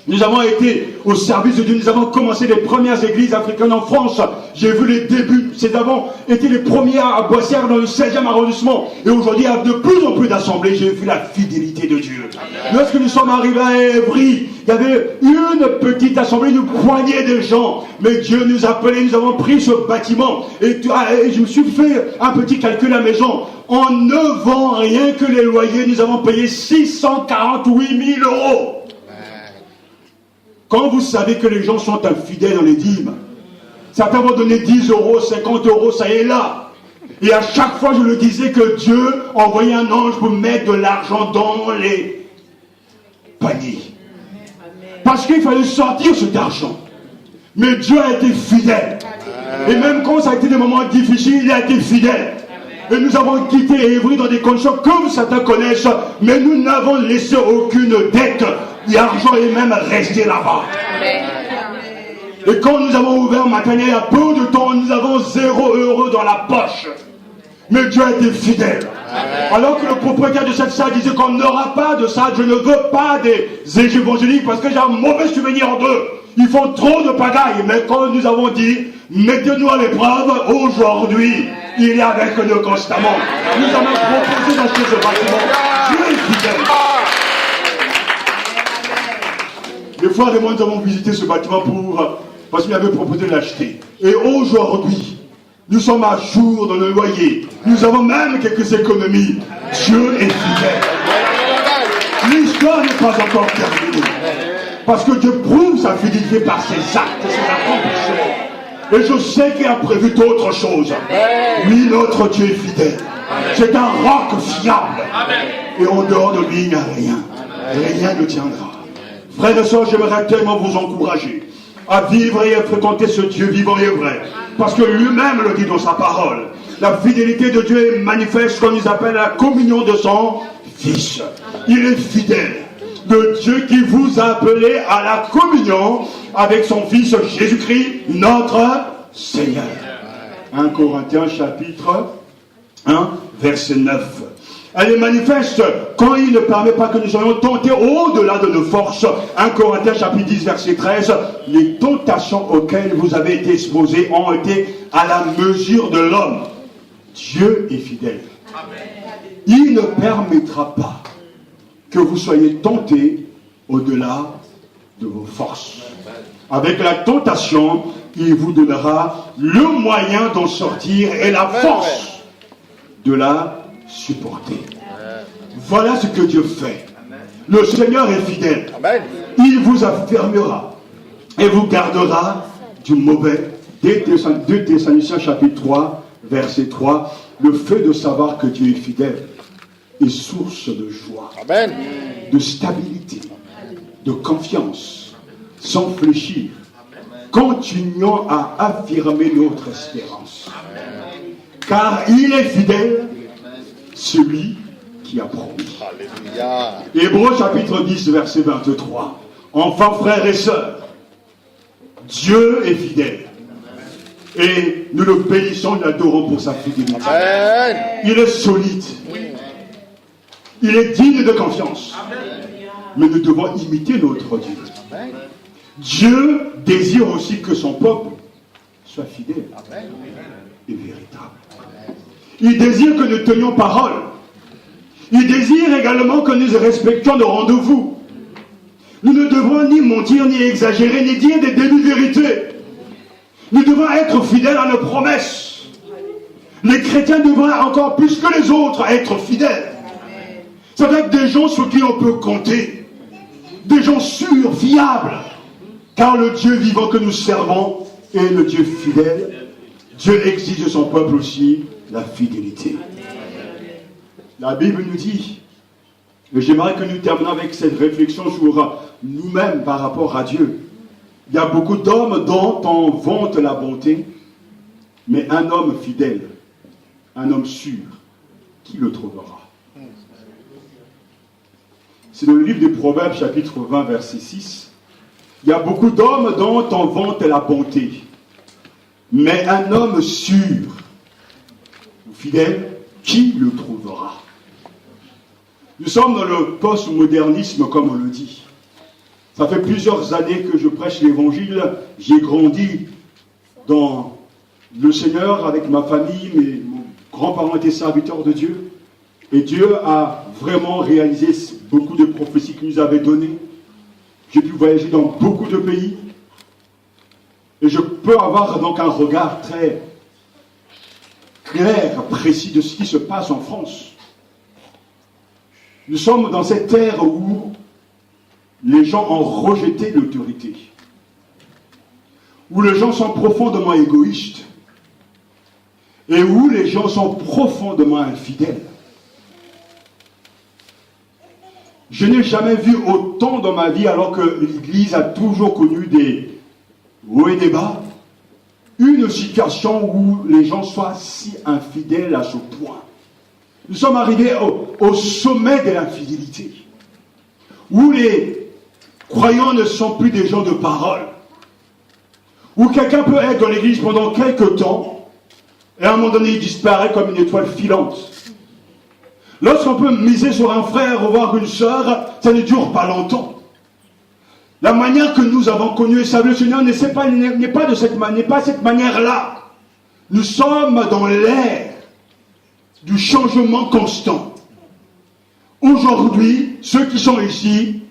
Nous avons été au service de Dieu, nous avons commencé les premières églises africaines en France. J'ai vu les débuts, nous avons été les premiers à Boissière dans le 16e arrondissement. Et aujourd'hui, il y a de plus en plus d'assemblées, j'ai vu la fidélité de Dieu. Lorsque nous sommes arrivés à Évry, il y avait une petite assemblée, une poignée de gens. Mais Dieu nous a appelés, nous avons pris ce bâtiment. Et je me suis fait un petit calcul à la maison. En 9 ans, rien que les loyers, nous avons payé 648 000 €. Quand vous savez que les gens sont infidèles dans les dîmes, certains vont donner 10 €, 50 €, ça y est là. Et à chaque fois, je le disais que Dieu envoyait un ange pour mettre de l'argent dans les paniers. Parce qu'il fallait sortir cet argent. Mais Dieu a été fidèle. Et même quand ça a été des moments difficiles, il a été fidèle. Et nous avons quitté Évry dans des conditions comme certains connaissent, mais nous n'avons laissé aucune dette. L'argent est même resté là-bas. Et quand nous avons ouvert Matania, il y a peu de temps, nous avons 0 € dans la poche. Mais Dieu a été fidèle. Alors que le propriétaire de cette salle disait qu'on n'aura pas de salle, je ne veux pas des évangéliques parce que j'ai un mauvais souvenir d'eux. Ils font trop de pagaille. Mais quand nous avons dit, mettez-nous à l'épreuve, aujourd'hui, il est avec nous constamment. Nous avons proposé d'acheter ce bâtiment. Dieu est fidèle. Les frères et moi, nous avons visité ce bâtiment parce qu'il avait proposé de l'acheter. Et aujourd'hui, nous sommes à jour dans le loyer. Nous avons même quelques économies. Dieu est fidèle. L'histoire n'est pas encore terminée. Parce que Dieu prouve sa fidélité par ses actes, ses accomplissements. Et je sais qu'il a prévu d'autres choses. Oui, notre Dieu est fidèle. C'est un roc fiable. Et en dehors de lui, il n'y a rien. Rien ne tiendra. Frères et sœurs, j'aimerais tellement vous encourager à vivre et à fréquenter ce Dieu vivant et vrai. Parce que lui-même le dit dans sa parole. La fidélité de Dieu est manifeste comme il appelle la communion de son Fils. Il est fidèle. de Dieu qui vous a appelé à la communion avec son Fils Jésus-Christ, notre Seigneur. 1 Corinthiens chapitre 1, verset 9. Elle est manifeste quand il ne permet pas que nous soyons tentés au-delà de nos forces. 1 Corinthiens chapitre 10, verset 13. Les tentations auxquelles vous avez été exposés ont été à la mesure de l'homme. Dieu est fidèle. Il ne permettra pas que vous soyez tentés au-delà de vos forces. Avec la tentation, il vous donnera le moyen d'en sortir et la force de la supporter. Voilà ce que Dieu fait. Le Seigneur est fidèle. Il vous affermira et vous gardera du mauvais. 2 Thessaloniciens chapitre 3, verset 3. Le fait de savoir que Dieu est fidèle est source de joie, de stabilité, de confiance, sans fléchir, continuons à affirmer notre espérance. Car il est fidèle, celui qui a promis. Alléluia. Hébreux chapitre 10, verset 23. Enfin, frères et sœurs, Dieu est fidèle. Et nous le bénissons, nous l'adorons pour sa fidélité. Amen. Il est solide. Il est digne de confiance. Mais nous devons imiter notre Dieu. Dieu désire aussi que son peuple soit fidèle et véritable. Il désire que nous tenions parole. Il désire également que nous respections nos rendez-vous. Nous ne devons ni mentir, ni exagérer, ni dire des demi-vérités. Nous devons être fidèles à nos promesses. Les chrétiens devraient encore plus que les autres être fidèles. Ça doit être des gens sur qui on peut compter. Des gens sûrs, fiables. Car le Dieu vivant que nous servons est le Dieu fidèle. Dieu exige de son peuple aussi la fidélité. La Bible nous dit, et j'aimerais que nous terminions avec cette réflexion sur nous-mêmes par rapport à Dieu. Il y a beaucoup d'hommes dont on vante la bonté, mais un homme fidèle, un homme sûr, qui le trouvera? C'est dans le livre des Proverbes, chapitre 20, verset 6. Il y a beaucoup d'hommes dont on vante la bonté, mais un homme sûr ou fidèle, qui le trouvera? Nous sommes dans le postmodernisme, comme on le dit. Ça fait plusieurs années que je prêche l'évangile. J'ai grandi dans le Seigneur avec ma famille. Mes grands-parents étaient serviteurs de Dieu. Et Dieu a vraiment réalisé beaucoup de prophéties qu'il nous avait données. J'ai pu voyager dans beaucoup de pays. Et je peux avoir donc un regard très clair, précis de ce qui se passe en France. Nous sommes dans cette ère où les gens ont rejeté l'autorité, où les gens sont profondément égoïstes et où les gens sont profondément infidèles. Je n'ai jamais vu autant dans ma vie, alors que l'Église a toujours connu des hauts et des bas, une situation où les gens soient si infidèles à ce point. Nous sommes arrivés au sommet de l'infidélité, où les croyants ne sont plus des gens de parole, où quelqu'un peut être dans l'église pendant quelques temps, et à un moment donné il disparaît comme une étoile filante. Lorsqu'on peut miser sur un frère ou voir une sœur, ça ne dure pas longtemps. La manière que nous avons connue et servi le Seigneur n'est pas de cette manière-là. Nous sommes dans l'ère du changement constant. Aujourd'hui, ceux qui sont ici,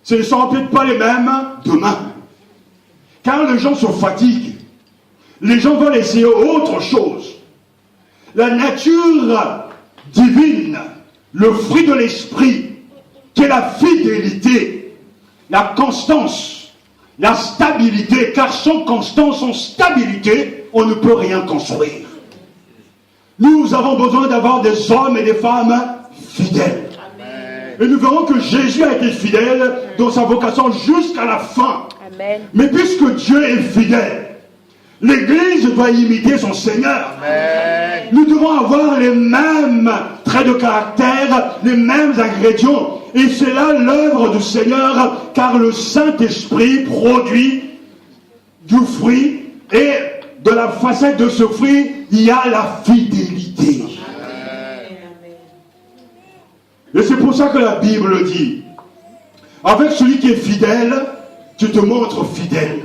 ce ne sont peut-être pas les mêmes demain. Car les gens se fatiguent. Les gens veulent essayer autre chose. La nature divine, le fruit de l'esprit, qui est la fidélité, la constance, la stabilité, car sans constance, sans stabilité, on ne peut rien construire. Nous avons besoin d'avoir des hommes et des femmes fidèles. Amen. Et nous verrons que Jésus a été fidèle dans sa vocation jusqu'à la fin. Amen. Mais puisque Dieu est fidèle, l'Église doit imiter son Seigneur. Amen. Nous devons avoir les mêmes traits traits de caractère, les mêmes ingrédients. Et c'est là l'œuvre du Seigneur, car le Saint-Esprit produit du fruit, et de la facette de ce fruit, il y a la fidélité. Et c'est pour ça que la Bible dit, avec celui qui est fidèle, tu te montres fidèle.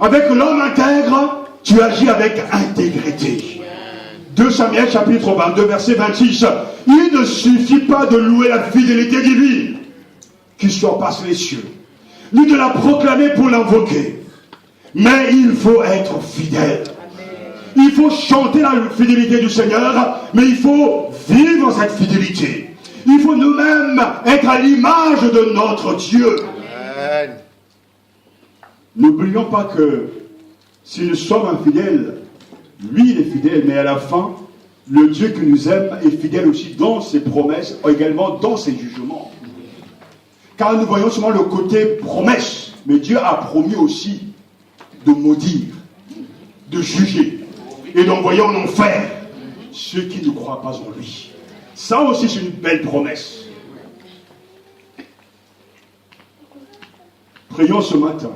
Avec l'homme intègre, tu agis avec intégrité. 2 Samuel chapitre 22 verset 26. Il ne suffit pas de louer la fidélité divine qui surpasse les cieux, ni de la proclamer pour l'invoquer. Mais il faut être fidèle. Il faut chanter la fidélité du Seigneur, mais il faut vivre cette fidélité. Il faut nous-mêmes être à l'image de notre Dieu. Amen. N'oublions pas que si nous sommes infidèles, lui il est fidèle, mais à la fin, le Dieu qui nous aime est fidèle aussi dans ses promesses, également dans ses jugements. Car nous voyons seulement le côté promesse, mais Dieu a promis aussi de maudire, de juger et d'envoyer en enfer ceux qui ne croient pas en lui. Ça aussi c'est une belle promesse. Prions ce matin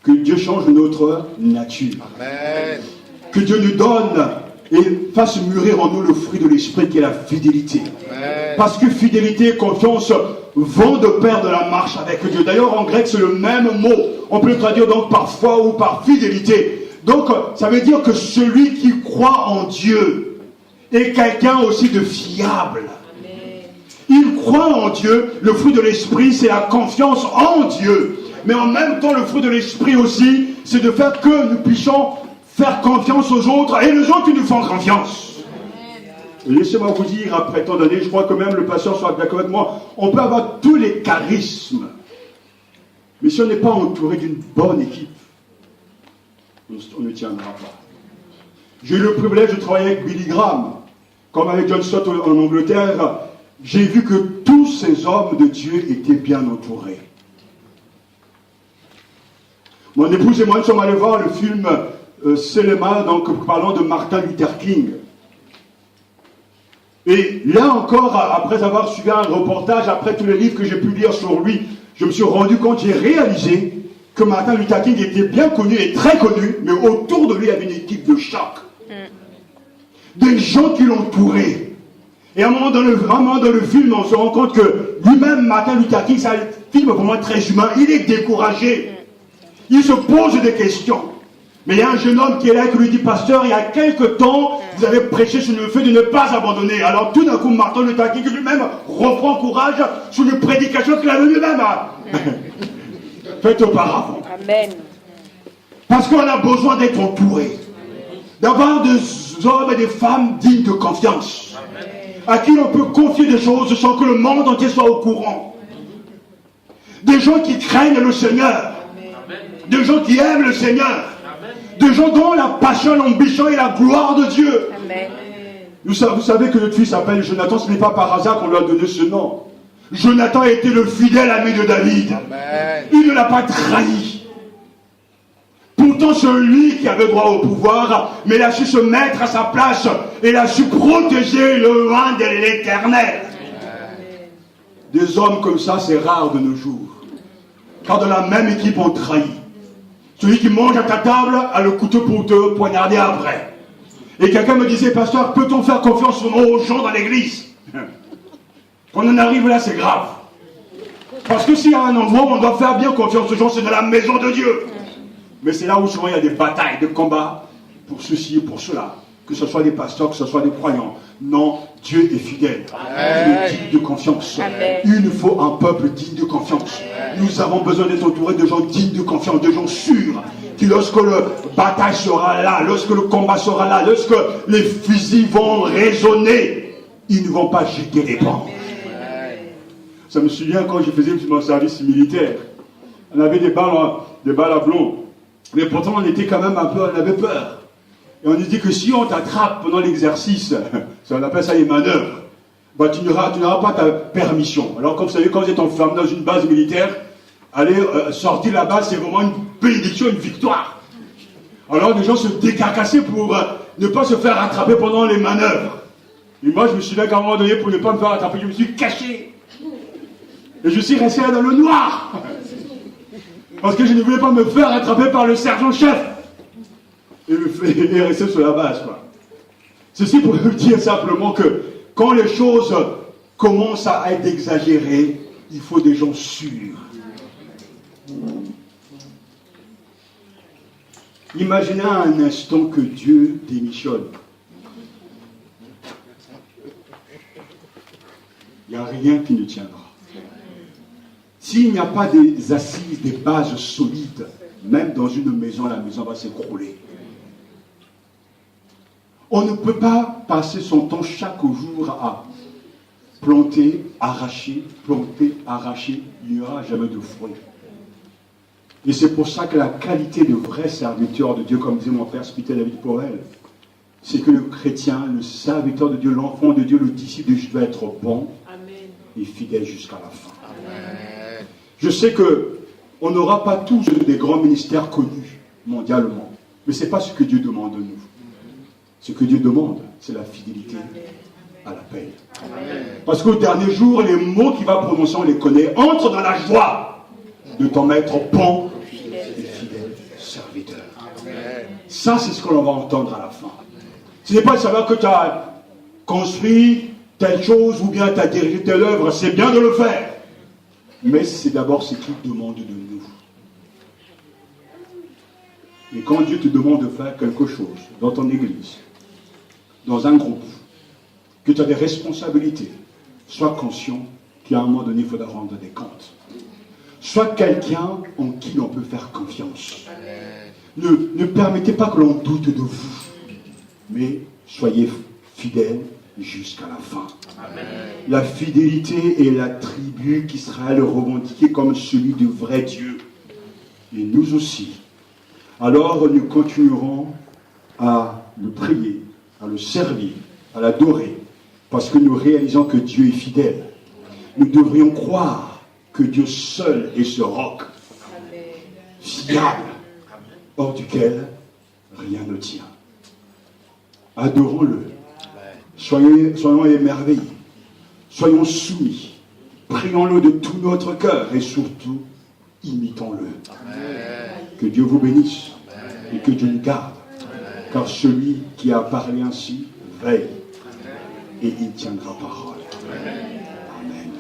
que Dieu change notre nature. Amen. Que Dieu nous donne et fasse mûrir en nous le fruit de l'esprit qui est la fidélité. Amen. Parce que fidélité et confiance vont de pair de la marche avec Dieu. D'ailleurs en grec c'est le même mot. On peut le traduire donc par foi ou par fidélité. Donc ça veut dire que celui qui croit en Dieu est quelqu'un aussi de fiable. Il croit en Dieu. Le fruit de l'esprit c'est la confiance en Dieu. Mais en même temps le fruit de l'esprit aussi c'est de faire que nous puissions faire confiance aux autres et les autres qui nous font confiance. Laissez-moi vous dire, après tant d'années, je crois que même le pasteur soit d'accord avec moi, on peut avoir tous les charismes. Mais si on n'est pas entouré d'une bonne équipe, on ne tiendra pas. J'ai eu le privilège de travailler avec Billy Graham, comme avec John Stott en Angleterre. J'ai vu que tous ces hommes de Dieu étaient bien entourés. Mon épouse et moi, nous sommes allés voir le film Selma, donc parlant de Martin Luther King. Et là encore, après avoir suivi un reportage, après tous les livres que j'ai pu lire sur lui, je me suis rendu compte, j'ai réalisé que Martin Luther King était bien connu et très connu, mais autour de lui, il y avait une équipe de choc. Des gens qui l'entouraient. Et à un moment dans le film, on se rend compte que lui-même, Martin Luther King, c'est un film vraiment très humain. Il est découragé. Il se pose des questions. Mais il y a un jeune homme qui est là et qui lui dit, pasteur, il y a quelque temps, vous avez prêché sur le fait de ne pas abandonner. Alors tout d'un coup, Martin Luther King lui-même reprend courage sur une prédication qu'il avait lui-même faite auparavant. Amen. Parce qu'on a besoin d'être entouré. D'avoir des hommes et des femmes dignes de confiance. À qui on peut confier des choses sans que le monde entier soit au courant. Des gens qui craignent le Seigneur. Des gens qui aiment le Seigneur. Des gens dont la passion, l'ambition et la gloire de Dieu. Amen. Vous savez que notre fils s'appelle Jonathan, ce n'est pas par hasard qu'on lui a donné ce nom. Jonathan a été le fidèle ami de David. Amen. Il ne l'a pas trahi. Pourtant, c'est lui qui avait droit au pouvoir, mais il a su se mettre à sa place et il a su protéger le loin de l'Éternel. Des hommes comme ça, c'est rare de nos jours. Car dans la même équipe, on trahit. Celui qui mange à ta table a le couteau pour te poignarder après. Et quelqu'un me disait, pasteur, peut-on faire confiance aux gens dans l'église? Quand on en arrive là, c'est grave. Parce que s'il y a un endroit où on doit faire bien confiance aux gens, c'est dans la maison de Dieu. Mais c'est là où souvent il y a des batailles, des combats pour ceci et pour cela. Que ce soit des pasteurs, que ce soit des croyants. Non, Dieu est fidèle. Il est digne de confiance. Amen. Il nous faut un peuple digne de confiance. Nous avons besoin d'être entourés de gens dignes de confiance, de gens sûrs. Qui lorsque le bataille sera là, lorsque le combat sera là, lorsque les fusils vont résonner, ils ne vont pas jeter les bancs. Ça me souvient quand je faisais mon service militaire. On avait des balles à plomb. Mais pourtant on était quand même un peu, on avait peur. Et on nous dit que si on t'attrape pendant l'exercice, on appelle ça les manœuvres, bah, tu n'auras pas ta permission. Alors comme vous savez, quand vous êtes enfermé dans une base militaire, aller sortir la base, c'est vraiment une bénédiction, une victoire. Alors les gens se décarcassaient pour ne pas se faire attraper pendant les manœuvres. Et moi, je me suis dit qu'à un moment donné, pour ne pas me faire attraper, je me suis caché. Et je suis resté là dans le noir. Parce que je ne voulais pas me faire attraper par le sergent-chef. Et rester sur la base, quoi. Ceci pour vous dire simplement que quand les choses commencent à être exagérées, il faut des gens sûrs. Imaginez un instant que Dieu démissionne. Il n'y a rien qui ne tiendra. S'il n'y a pas des assises, des bases solides, même dans une maison, la maison va s'écrouler. On ne peut pas passer son temps chaque jour à planter, arracher, il n'y aura jamais de fruits. Et c'est pour ça que la qualité de vrai serviteur de Dieu, comme disait mon père Spittel David Porel, c'est que le chrétien, le serviteur de Dieu, l'enfant de Dieu, le disciple de Dieu doit être bon et fidèle jusqu'à la fin. Amen. Je sais qu'on n'aura pas tous des grands ministères connus mondialement, mais ce n'est pas ce que Dieu demande de nous. Ce que Dieu demande, c'est la fidélité à la paix. Parce qu'au dernier jour, les mots qu'il va prononcer, on les connaît. Entre dans la joie de t'en mettre bon et fidèle serviteur. Ça, c'est ce qu'on va entendre à la fin. Ce n'est pas savoir que tu as construit telle chose ou bien tu as dirigé telle œuvre. C'est bien de le faire. Mais c'est d'abord ce qu'il demande de nous. Et quand Dieu te demande de faire quelque chose dans ton église, dans un groupe, que tu as des responsabilités, sois conscient qu'à un moment donné, il faudra rendre des comptes. Sois quelqu'un en qui l'on peut faire confiance. Ne permettez pas que l'on doute de vous, mais soyez fidèles jusqu'à la fin. Amen. La fidélité est l'attribut qu'Israël revendiquait comme celui du vrai Dieu. Et nous aussi. Alors nous continuerons à le prier, à le servir, à l'adorer, parce que nous réalisons que Dieu est fidèle. Nous devrions croire que Dieu seul est ce roc fiable, hors duquel rien ne tient. Adorons-le. Soyons émerveillés. Soyons soumis. Prions-le de tout notre cœur et surtout, imitons-le. Que Dieu vous bénisse et que Dieu nous garde. Car celui qui a parlé ainsi veille et il tiendra parole. Amen.